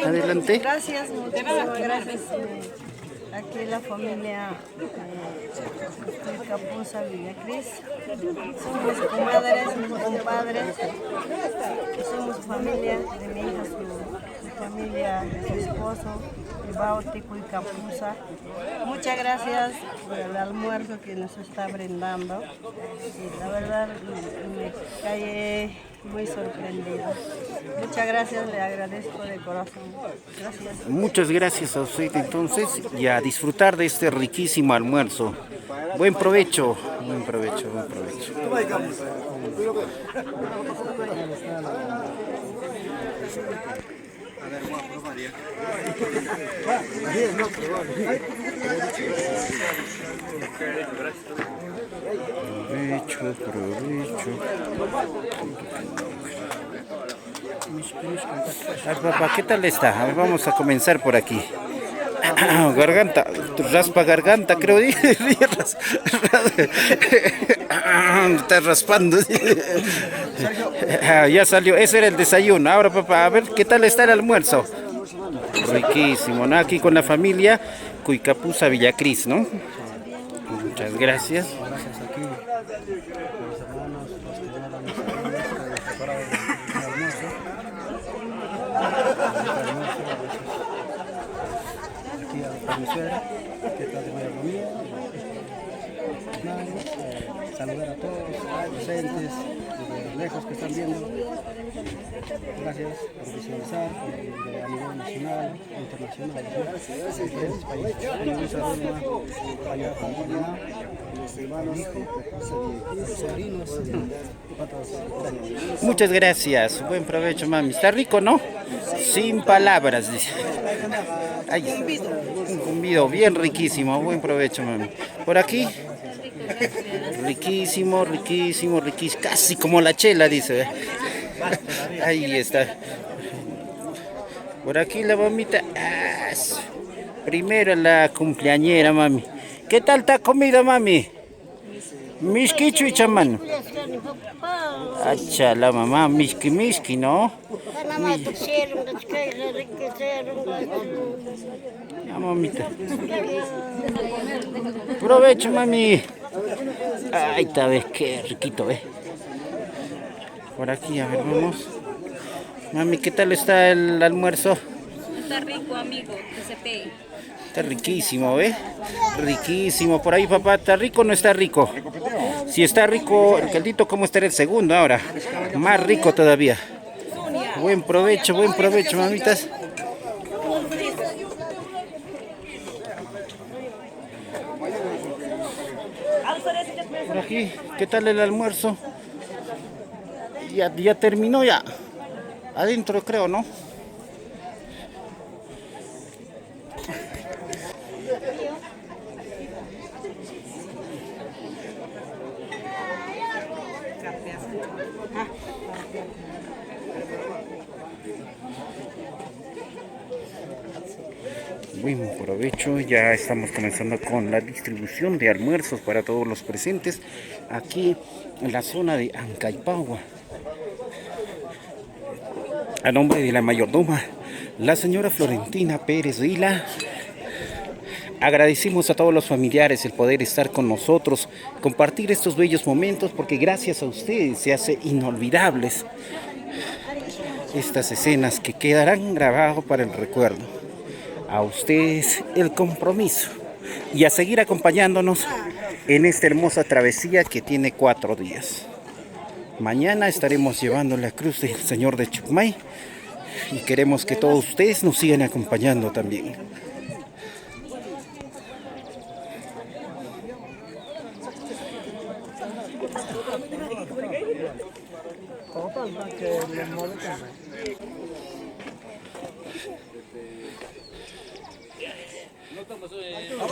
S1: Adelante.
S3: Gracias, muchísimas gracias. Aquí la familia Capuza Villacris. Somos comadres, mis padres. Somos familia de mi hija, su familia, su esposo, Tico y Capuza. Muchas gracias por el almuerzo que nos está brindando. Y la verdad me cae muy sorprendida. Muchas gracias, le agradezco de corazón. Gracias.
S1: Muchas gracias a usted entonces y a disfrutar de este riquísimo almuerzo. Buen provecho, buen provecho, buen provecho. Provecho, provecho. A ver, papá, ¿qué tal está? A ver, vamos a comenzar por aquí. Garganta, raspa garganta, creo. Está raspando. Ya salió, ese era el desayuno. Ahora, papá, a ver, ¿qué tal está el almuerzo? Riquísimo, ¿no? Aquí con la familia Cuicapuza Villacris, ¿no? Muchas gracias.
S5: Gracias aquí a mis hermanos, los que van a mis hermanos, que han preparado el almuerzo. Aquí a mi suegra, que está de mayor mía. Saludar a todos los presentes, desde lejos que están viendo. Gracias por visualizar a nivel nacional, internacional. Diferentes países. Un saludo allá para allá, los hermanos, sobrinos,
S1: Muchas gracias, buen provecho, mami. Está rico, ¿no? Sin palabras, dice. Ay, un cumbido bien riquísimo, buen provecho, mami. Por aquí, riquísimo, riquísimo, riquísimo, casi como la chela, dice. Ahí está. Por aquí la mamita. Primero la cumpleañera, mami. ¿Qué tal está comida, mami? Mishkichu y chamán. Acha, la mamá, mishki, ¿no? Ya, mamita. Provecho, mami. Ahí está, ves, qué riquito, ¿ves? Por aquí, a ver, vamos. Mami, ¿qué tal está el almuerzo?
S7: Está rico, amigo, que se pegue.
S1: Está riquísimo, ¿ves? Riquísimo. Por ahí, papá, ¿está rico o no está rico? Si está rico el caldito, ¿cómo estará el segundo ahora? Más rico todavía. Buen provecho, mamitas. Por aquí, ¿qué tal el almuerzo? Ya terminó ya. Adentro creo, ¿no? Buen provecho, ya estamos comenzando con la distribución de almuerzos para todos los presentes aquí en la zona de Ancaipagua. A nombre de la mayordoma, la señora Florentina Pérez Vila, agradecemos a todos los familiares el poder estar con nosotros, compartir estos bellos momentos, porque gracias a ustedes se hace inolvidables estas escenas que quedarán grabadas para el recuerdo. A ustedes el compromiso y a seguir acompañándonos en esta hermosa travesía que tiene 4 días. Mañana estaremos llevando la cruz del Señor de Chucmay y queremos que todos ustedes nos sigan acompañando también.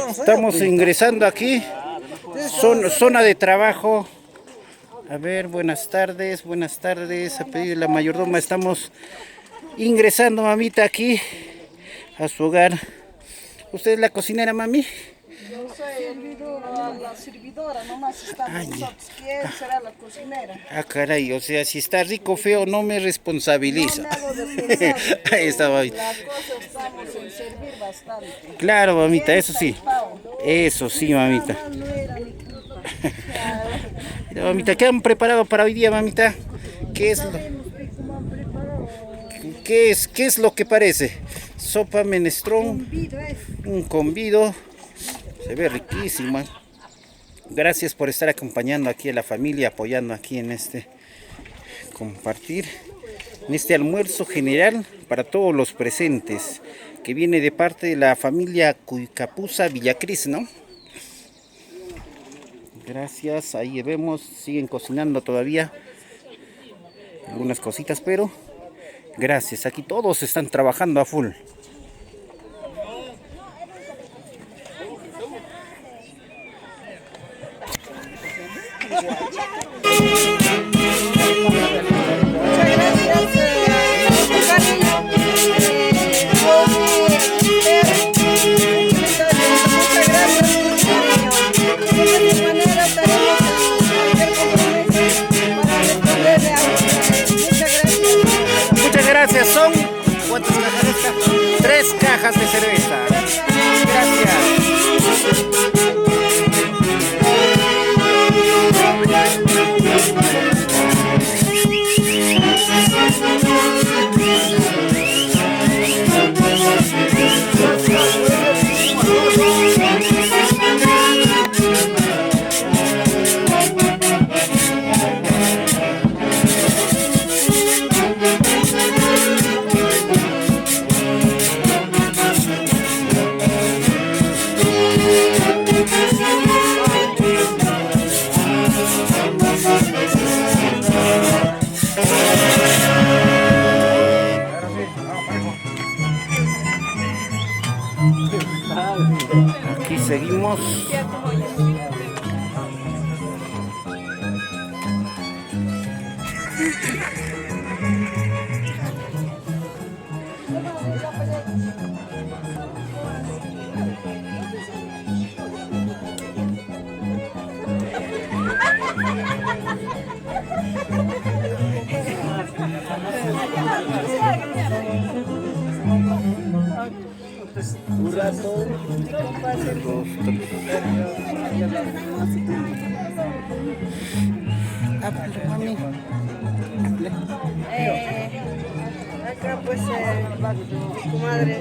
S1: Estamos ingresando aquí, zona de trabajo. A ver, buenas tardes, a pedido de la mayordoma estamos ingresando, mamita, aquí a su hogar. ¿Usted es la cocinera, mami?
S3: Yo soy la servidora, nomás estamos nosotros. ¿Quién será la cocinera?
S1: Ah, caray, o sea, si está rico o feo, no me responsabilizo.
S3: No me hago responsable.
S1: Ahí está, mamita.
S3: La cosa estamos en servir bastante.
S1: Claro, mamita, eso sí.
S3: Pao.
S1: Eso sí, mamita.
S3: No era mi culpa.
S1: Mira, mamita, ¿qué han preparado para hoy día, mamita? ¿Qué es lo,
S3: ¿Cómo han preparado?
S1: qué es lo que parece? Sopa menestrón,
S3: Vido es.
S1: un convido. Se ve riquísima. Gracias por estar acompañando aquí a la familia, apoyando aquí en este compartir, en este almuerzo general para todos los presentes, que viene de parte de la familia Cuycapuza Villacris, ¿no? Gracias, ahí vemos, siguen cocinando todavía algunas cositas, pero gracias, aquí todos están trabajando a full.
S3: Muchas gracias, cariño. Muchas gracias, cariño. De esta manera estaremos en cualquier compromiso para responderle a ustedes.
S1: Muchas gracias, son ¿cuántas cajas de esta? 3 cajas de cerveza. Gracias. Aquí seguimos.
S5: Un rato.
S3: Acá pues mi comadre,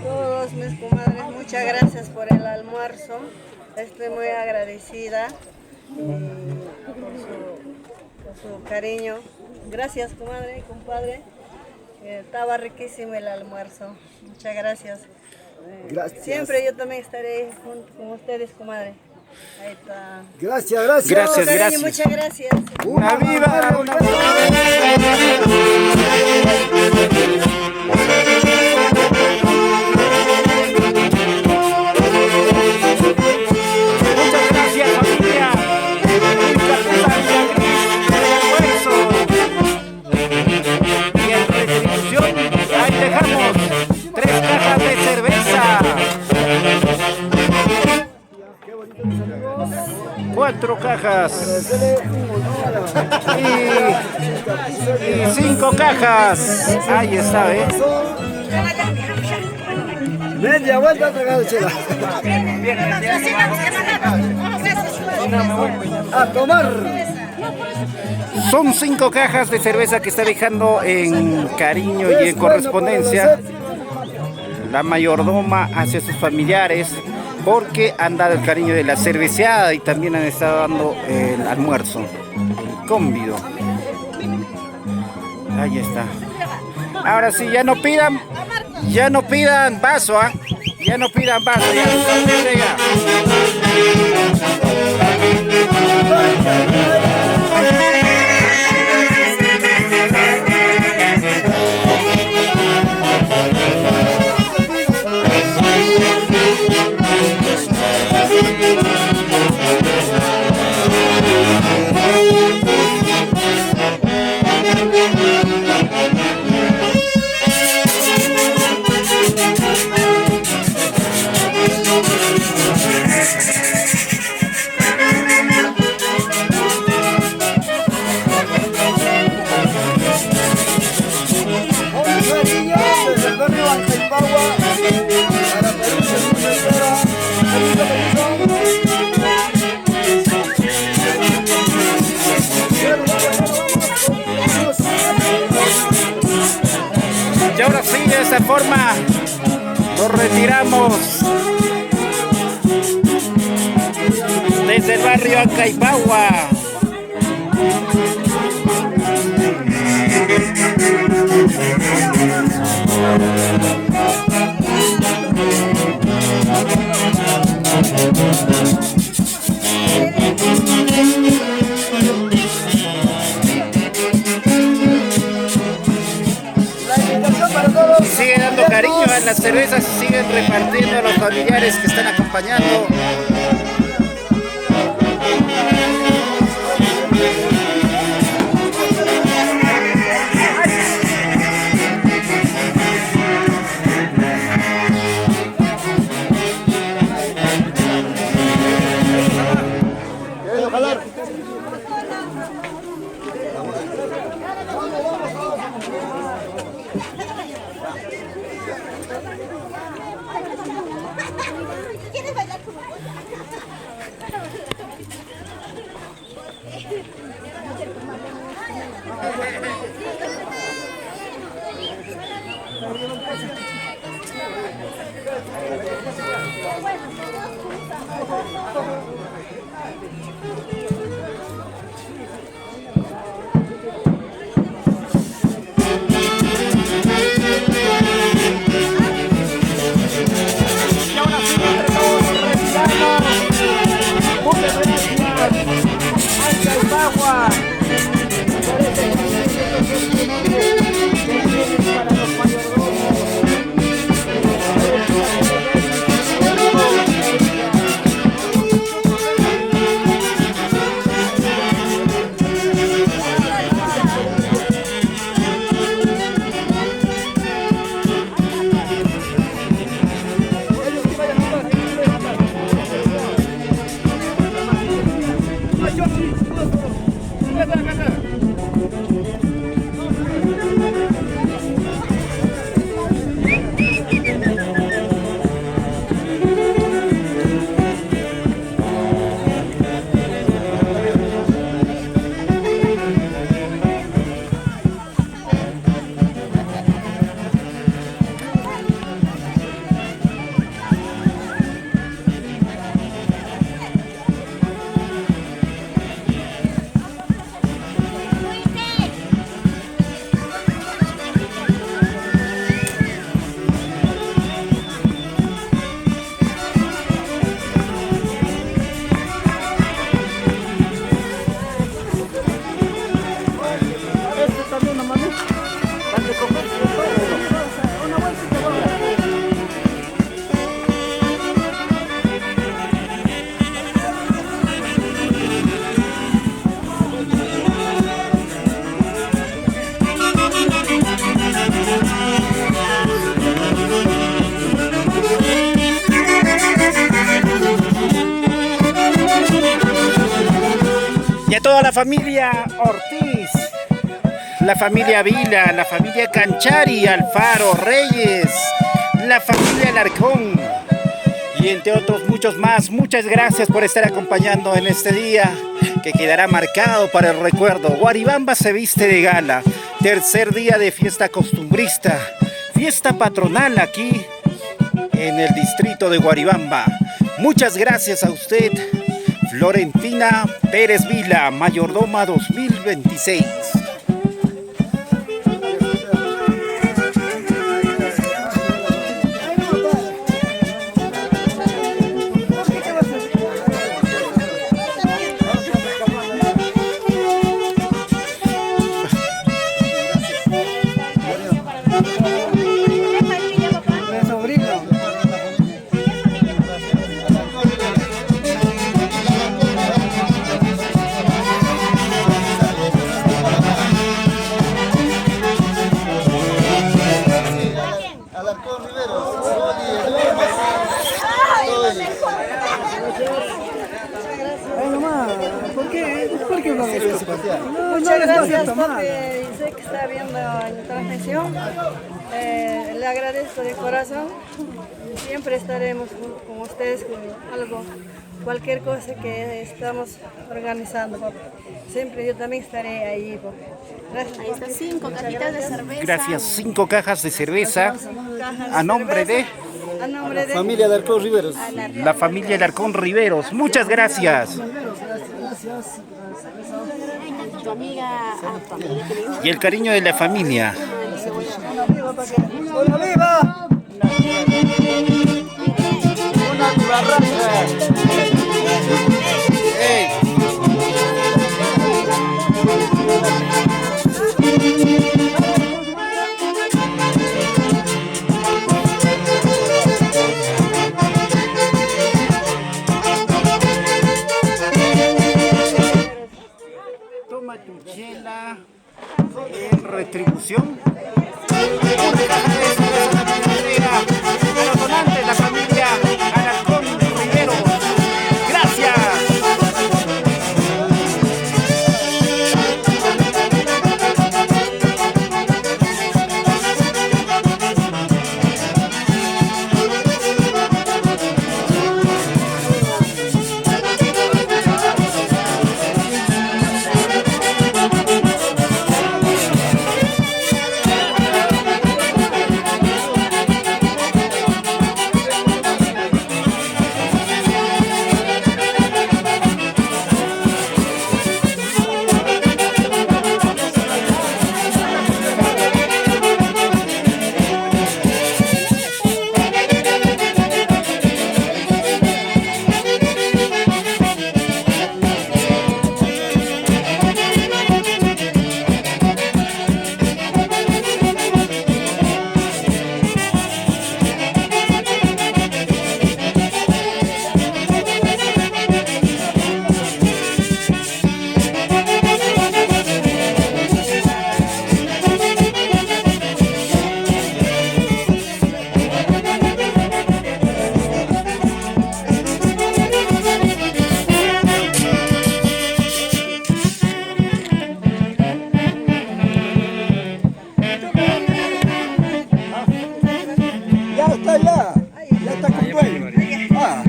S3: todos mis comadres, muchas gracias por el almuerzo. Estoy muy agradecida por su cariño. Gracias, comadre y compadre. Estaba riquísimo el almuerzo. Muchas gracias.
S5: Gracias.
S3: Siempre yo también estaré junto con ustedes, comadre. Ahí está.
S5: Gracias, gracias.
S1: Gracias,
S3: Cariño,
S1: gracias.
S3: muchas gracias.
S1: ¡Una viva! ¡Una Muchas gracias, familia. Y en retribución, ahí dejamos 3 cajas de cerveza. 4 cajas y 5 cajas. Ahí está, ¿eh?
S5: Media vuelta a tragar chela. A tomar.
S1: Son 5 cajas de cerveza que está dejando en cariño y en correspondencia la mayordoma hacia sus familiares, porque han dado el cariño de la cerveceada y también han estado dando el almuerzo, el convido. Ahí está. Ahora sí, ya no pidan vaso, ¿ah? Ya no pidan vaso, ya está de entrega. forma nos retiramos desde el barrio Ancaipagua. Sigue dando cariño a las cervezas, siguen repartiendo a los familiares que están acompañando. Y a toda la familia Ortiz, la familia Vila, la familia Canchari, Alfaro, Reyes, la familia Alarcón y entre otros muchos más. Muchas gracias por estar acompañando en este día que quedará marcado para el recuerdo. Guaribamba se viste de gala, tercer día de fiesta costumbrista, fiesta patronal aquí en el distrito de Guaribamba. Muchas gracias a usted, Florentina Pérez Vila, Mayordoma 2026.
S3: Muchas gracias porque sé que está viendo la transmisión. Le agradezco de corazón. Siempre estaremos con ustedes con algo cualquier cosa que estamos organizando, papá. Siempre yo también estaré ahí, papá. Gracias,
S6: Ahí está,
S3: papi.
S6: 5
S3: Muchas
S6: cajitas de
S3: gracias.
S6: cerveza.
S1: Gracias, 5 cajas de cerveza
S3: Cajas
S1: a nombre de
S3: a nombre de
S5: Familia de Arcos Riveros.
S1: la familia Alarcón Riveros. Muchas gracias.
S6: Tu amiga, tu amiga que le dice,
S1: Y el cariño de la familia.
S5: ¡Hola, viva!
S1: ¡Ey! Toma tu chela en retribución. Una caja de cerveza de entrega a los donantes, la familia Alarcón Riveros. Gracias.
S5: Ya está con dueño. Ah.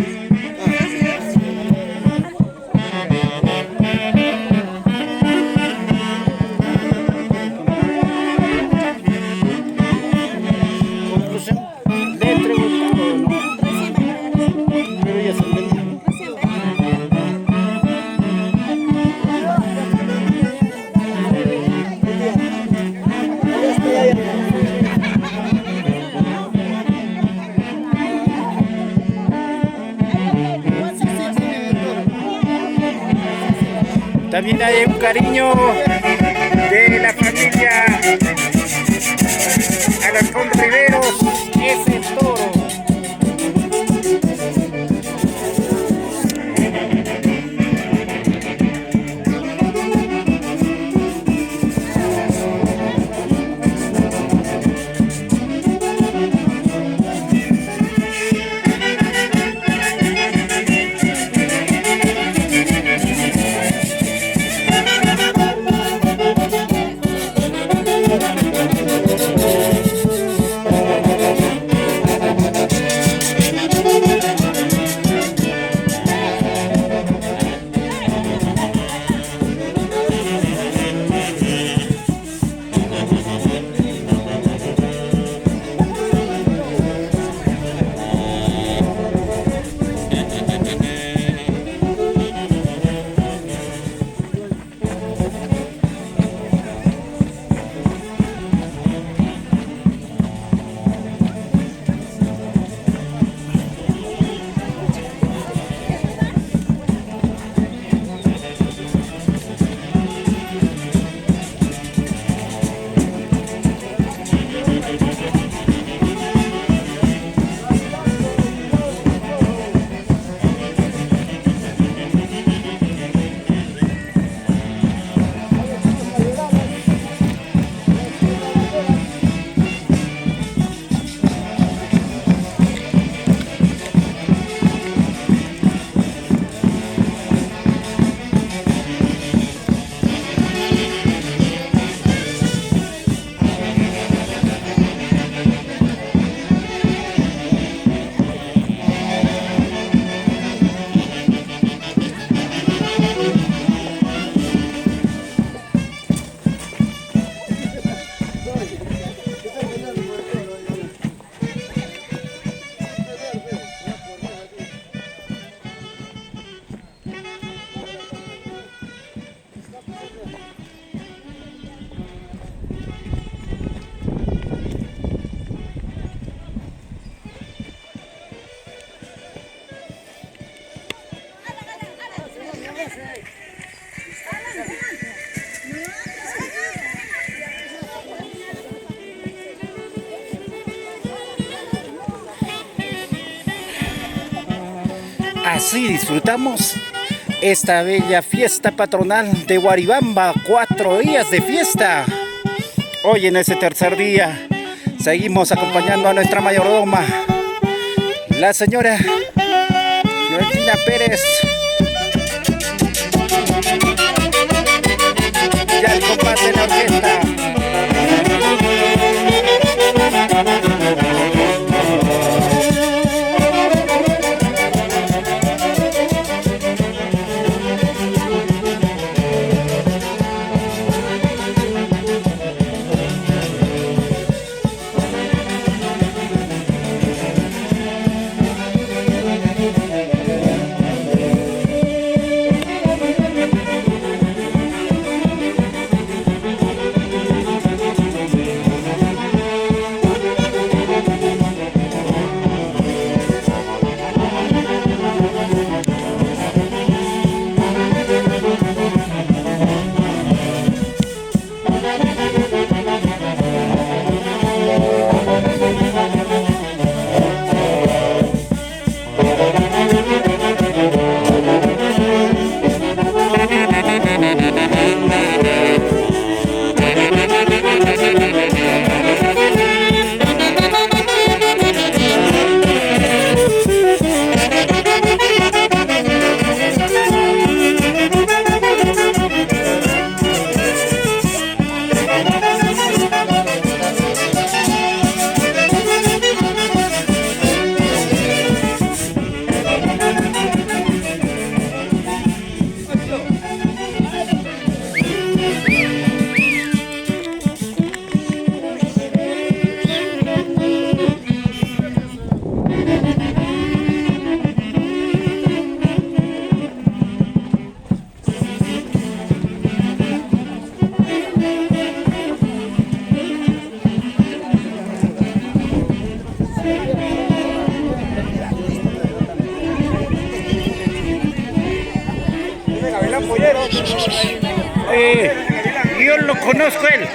S1: Conclusión. Le entrego todo, ¿no? Pero ya se vendió. También hay un cariño de la familia Alarcón Riveros, ese toro. Así disfrutamos esta bella fiesta patronal de Guaribamba. 4 días de fiesta. Hoy en ese tercer día seguimos acompañando a nuestra mayordoma, la señora Valentina Pérez. Ya el compás de la orquesta. Yo lo conozco él.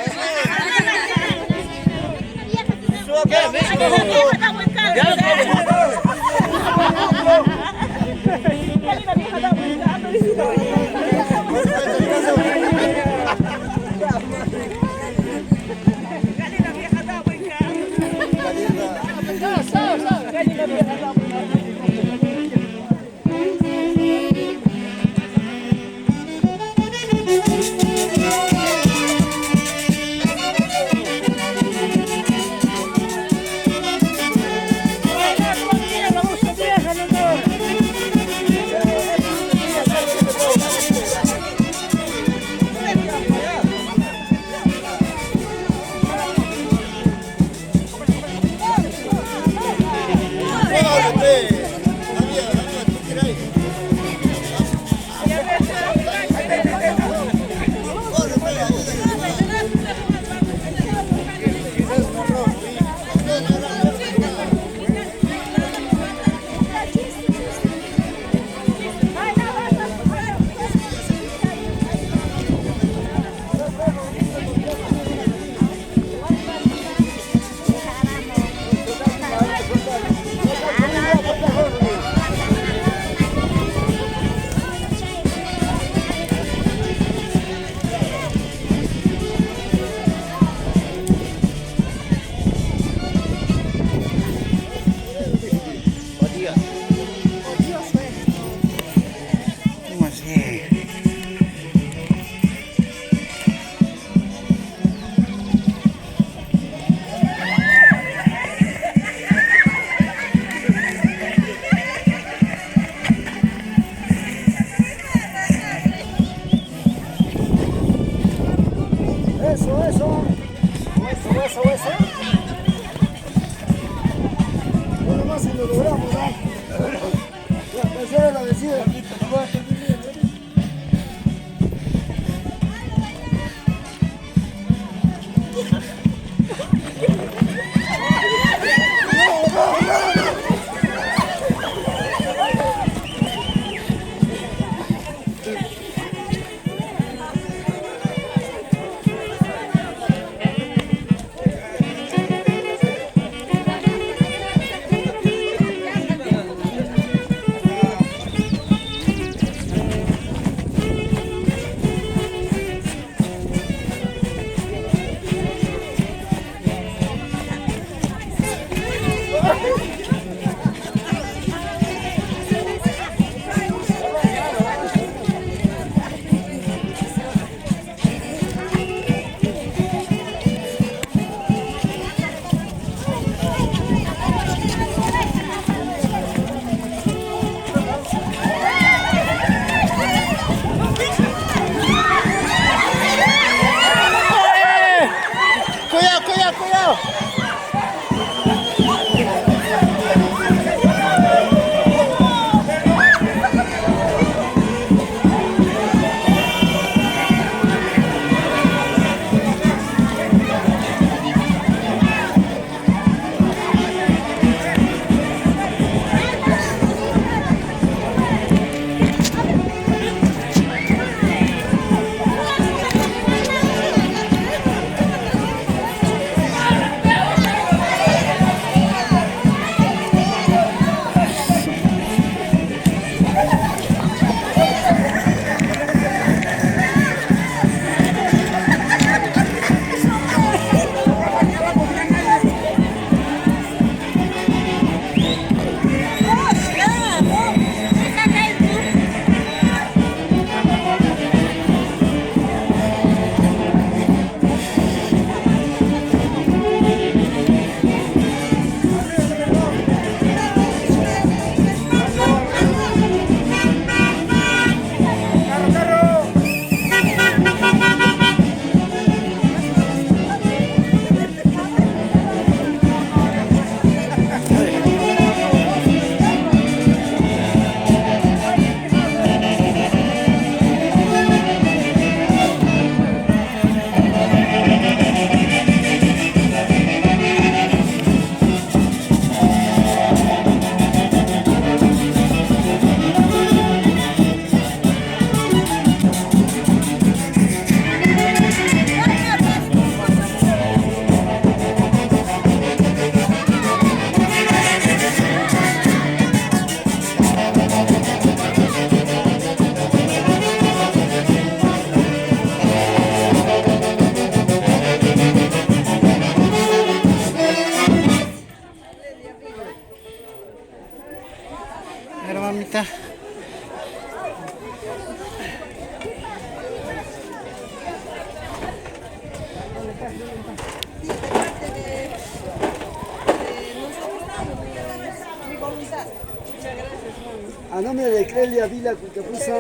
S3: mi voluntad. Muchas gracias, mami.
S5: A nombre de Clelia Vila Cucapuza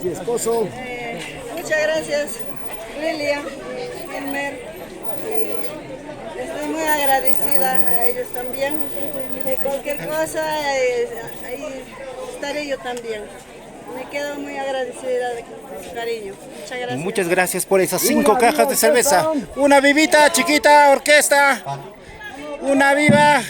S5: y esposo.
S3: Muchas gracias, Lilia, Elmer. Estoy muy agradecida a ellos también. De cualquier cosa, ahí estaré yo también. Me quedo muy agradecida de su cariño. Muchas gracias.
S1: Muchas gracias por esas 5 cajas de cerveza. Una vivita, chiquita, orquesta. Una viva.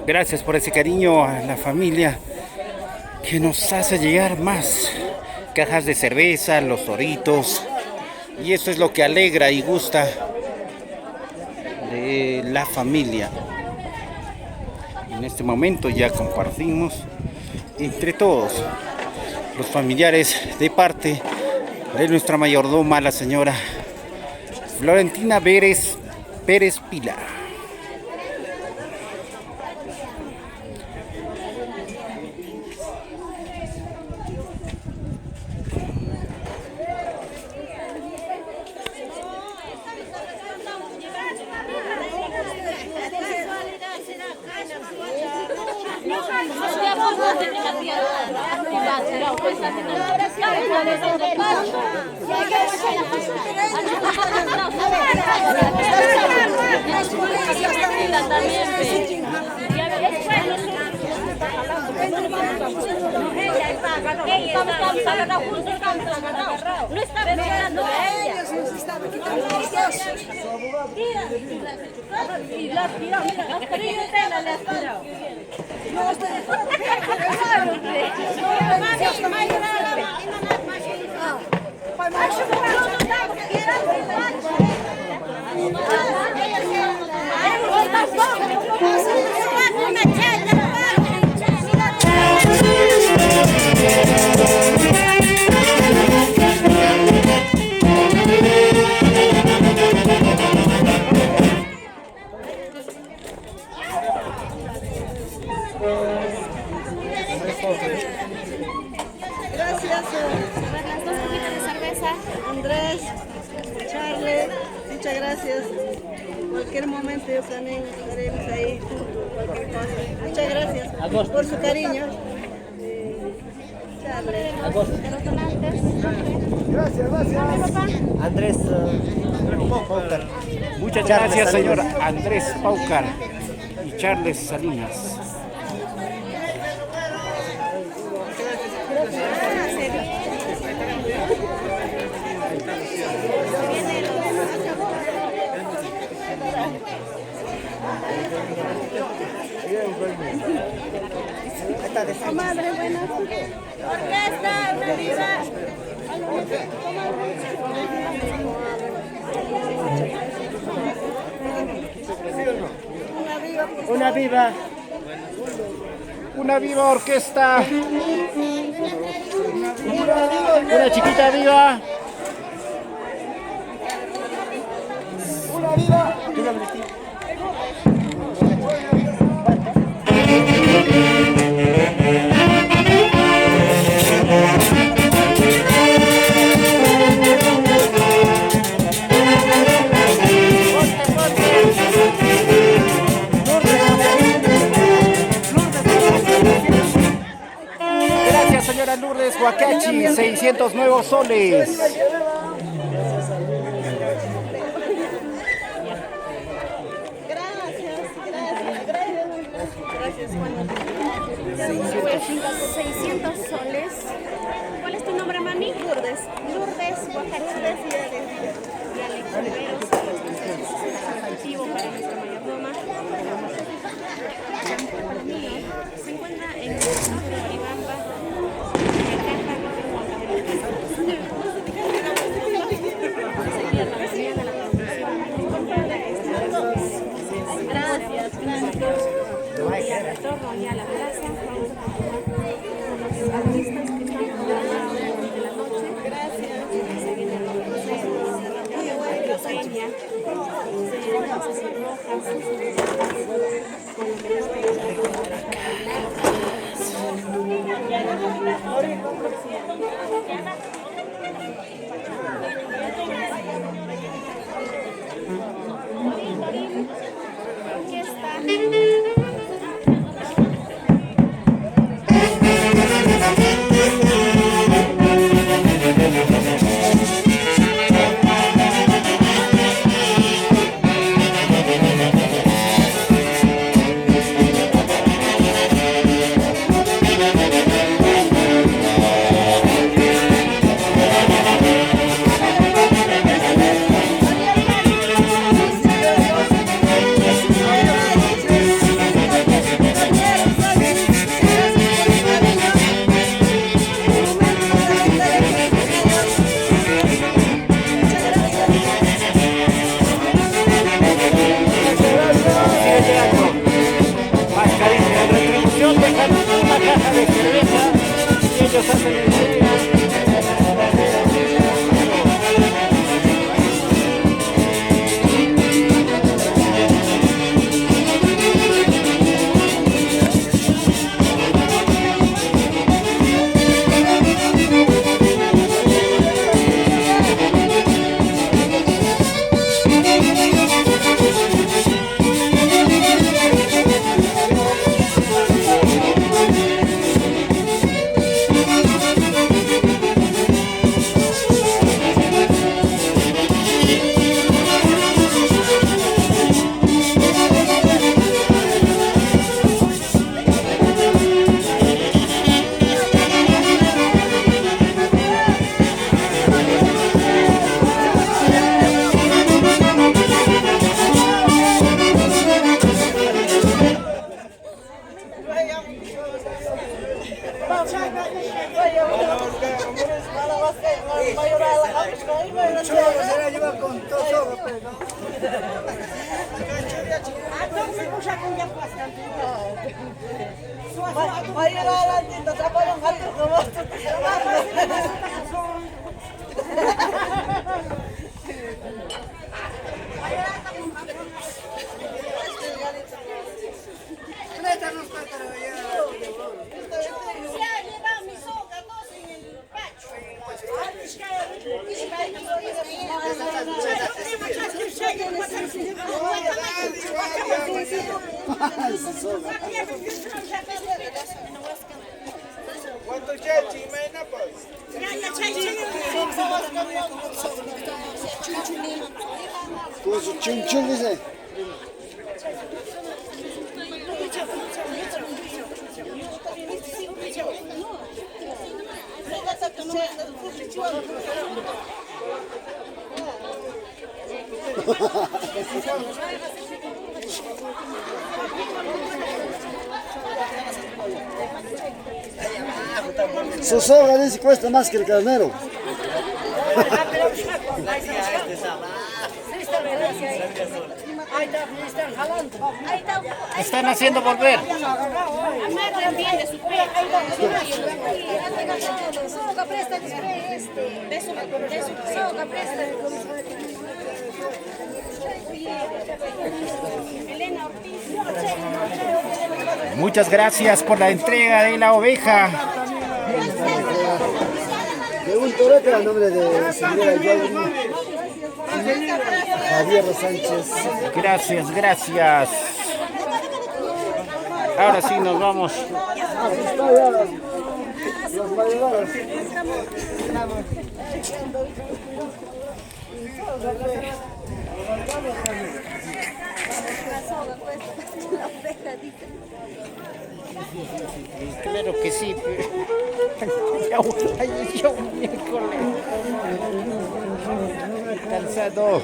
S1: Gracias por ese cariño a la familia que nos hace llegar más cajas de cerveza, los toritos, y eso es lo que alegra y gusta de la familia. En este momento ya compartimos entre todos los familiares de parte de nuestra mayordoma, la señora Florentina Pérez Pila.
S7: No está pegando a ella. Y la has tirado, mira, has tirado tela, le has tirado. No, estoy
S3: Gracias,
S6: Las 2 copitas de cerveza.
S3: Andrés, Charlie, muchas gracias. En cualquier momento yo también estaremos ahí juntos, cualquier cosa. Muchas gracias por su cariño. Charlie.
S6: De los donantes.
S5: Andrés Paucar.
S1: Muchas gracias, señor Andrés Paucar y Charles Salinas.
S3: Madre, buenas.
S7: Orquesta, una viva.
S5: Una viva.
S1: Una viva orquesta. Una chiquita viva.
S5: Una viva.
S1: Gracias, señora Lourdes Huacachi, 600 nuevos soles.
S6: Gracias. 600 soles. En torno ahí a la plaza, vamos a continuar con los artistas que están programando durante la noche. Se viene el Peña, se viene Aquí está.
S5: Con su chun chun dice. Su soga dice cuesta más que el carnero.
S1: Están haciendo volver. Muchas gracias por la entrega de la oveja.
S5: De un torete al nombre de señora Javier Sánchez.
S1: Gracias, gracias. Ahora sí nos vamos.
S5: Está ya las mayoradas.
S1: Claro que sí. Yo miércoles. Cansado.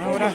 S1: Ahora.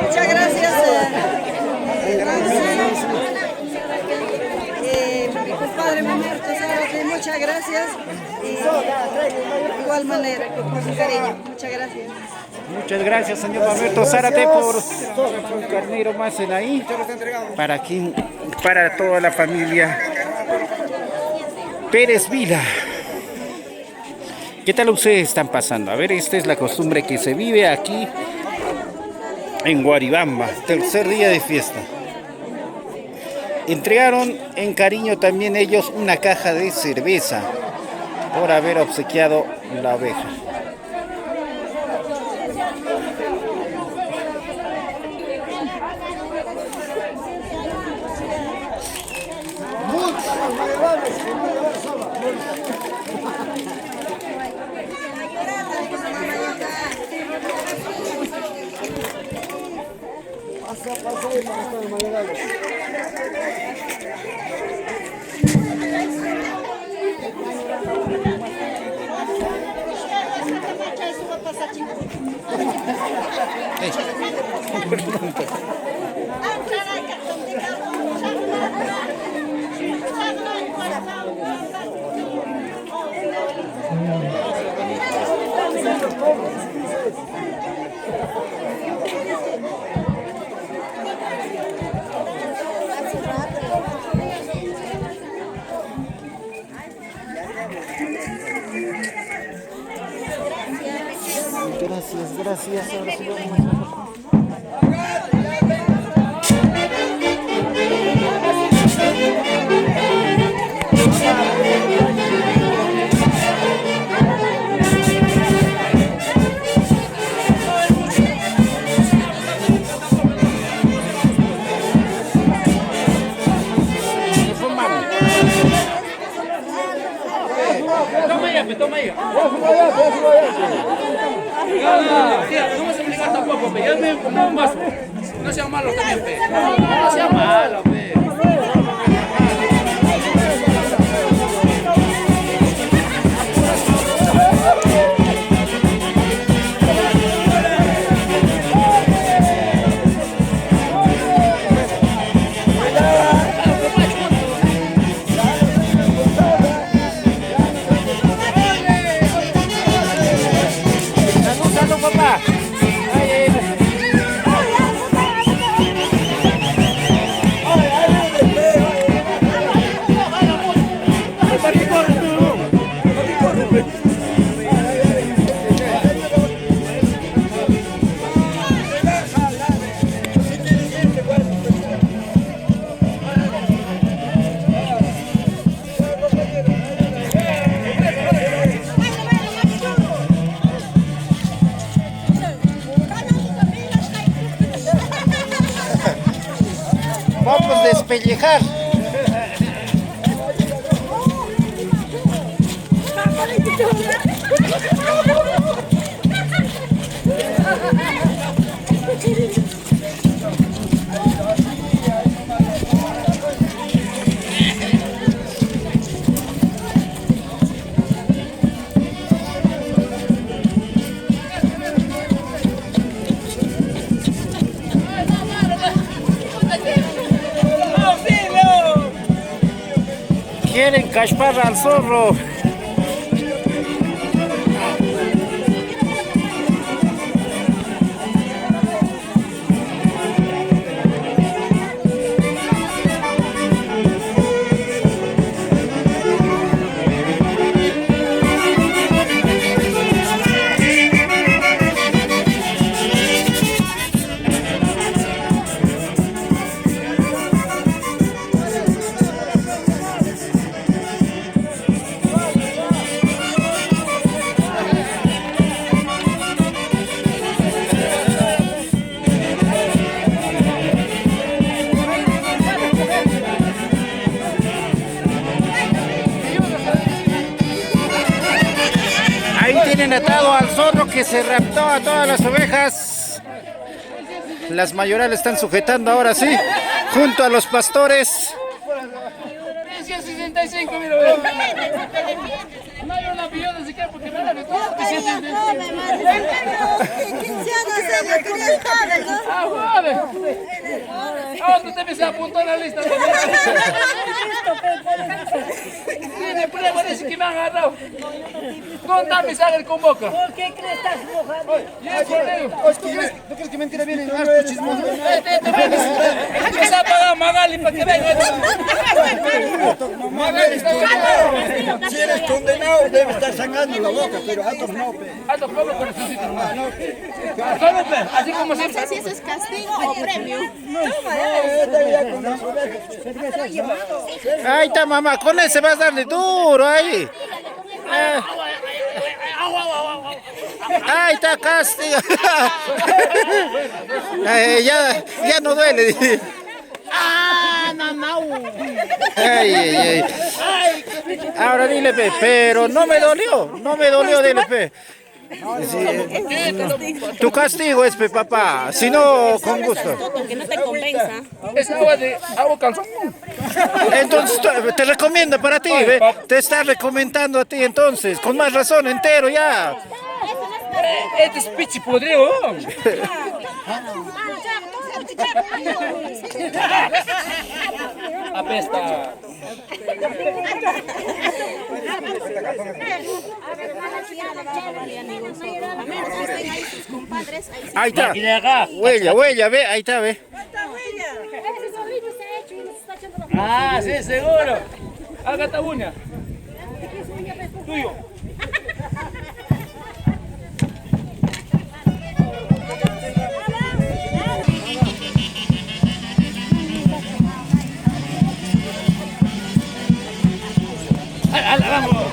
S3: Muchas gracias. Mi compadre Mamerto Zárate, muchas gracias. De igual manera, por su cariño. Muchas gracias.
S1: Muchas gracias, señor Mamerto Zárate, por un carnero más en ahí. Para aquí, para toda la familia Pérez Vila. ¿Qué tal ustedes están pasando? A ver, esta es la costumbre que se vive aquí en Guaribamba, tercer día de fiesta. Entregaron en cariño también ellos una caja de cerveza por haber obsequiado la oveja. Gracias, gracias. Ahora sí vamos.
S2: Toma ella. No vas a obligar tampoco, pe. Ya me compré un vaso. No sea malo también, pe. No sea malo, pe.
S1: Vamos a despellejar. Quieren caspar al zorro. Tienen atado al zorro que se raptó a todas las ovejas. Las mayorales están sujetando ahora sí, junto a los pastores.
S2: 365, mira. No hay una millón ni siquiera porque me hagan de todo.
S3: Yo quería joven, madre. 15 años yo quería joven, ¿no?
S2: Ah, joven. Ah, tú te me apuntó en la lista. Tiene prueba, dice que me han agarrado. ¿Dónde está mi sangre con boca?
S7: ¿Por qué crees que estás mojado?
S5: ¿Tú crees que mentira viene? Harto chismoso.
S2: ¿Qué se ha pagado Magali para que venga? Magali está sacando.
S5: Si eres condenado, debes estar sacando la boca, pero a otros no, pe.
S2: Alto pueblo con el sitio nomás. Solo, pe, así como
S6: No
S2: siempre.
S6: sé si eso es castigo o premio.
S1: Ahí está, mamá, con ese vas a darle duro ahí. Ahí está, castigo. Ya no duele. Dice. Ay, ay, ay. Ahora dile, pe, pero no me dolió, dile, pe. Sí. Tu castigo es, pe, papá, si no, con gusto.
S6: Que no te convenza.
S2: Es agua calzón.
S1: Entonces te recomiendo para ti, ¿ve? Te está recomendando a ti entonces, con más razón, entero ya.
S2: Este es pichi podrido. Apesta.
S1: Ahí está. Huella, ve, ahí está, ve.
S2: Ah, sí, seguro. Haga esta uña. Tuyo. Vamos.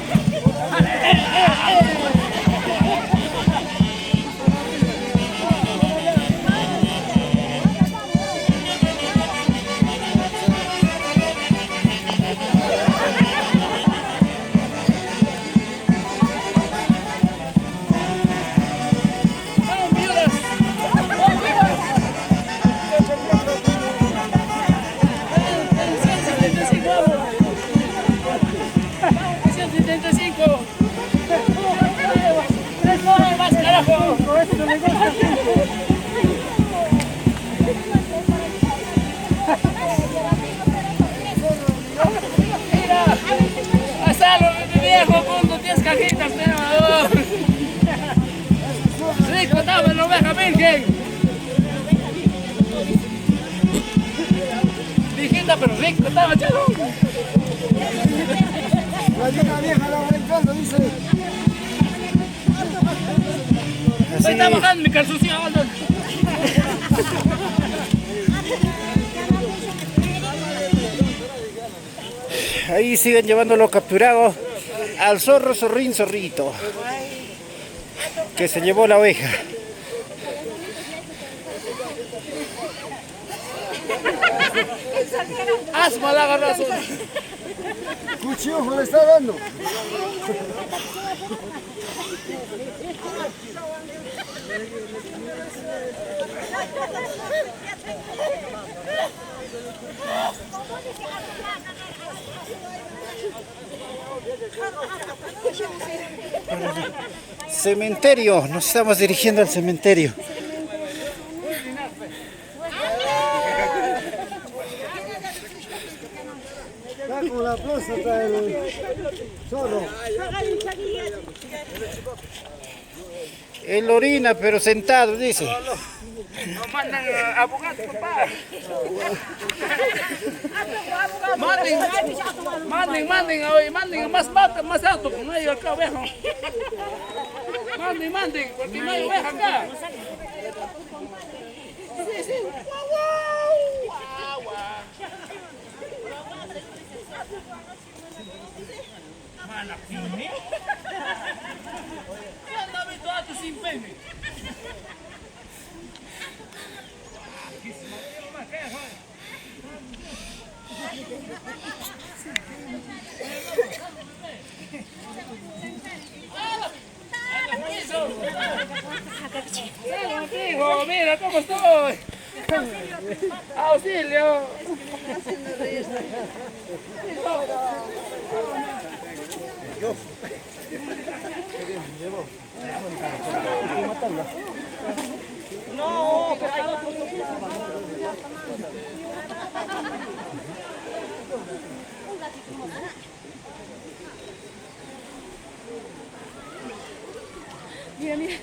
S2: Viejo, con 10 cajitas, pero... Rico, dame la oveja virgen. Viejita, pero rico, estaba chalo.
S5: La vieja la va entrando, dice.
S2: Me está bajando mi calzoncillo.
S1: Ahí siguen llevándolo capturado al zorrito, que se llevó la oveja.
S2: Asma la agarrazo.
S5: Cuchillo le está dando.
S1: Cementerio, nos estamos dirigiendo al cementerio.
S5: Está con la plaza, está el zorro.
S1: Él orina, pero sentado, dice.
S2: Nos mandan abogados, papá. Manden más alto, porque no hay acá oveja. Manden, porque no hay oveja acá. Sí. Guau. Mana, ¿qué? ¿Qué anda visto a tu sin pene? Hijo, mira cómo estoy. Auxilio.
S6: No, pero hay otros. Mira, mira.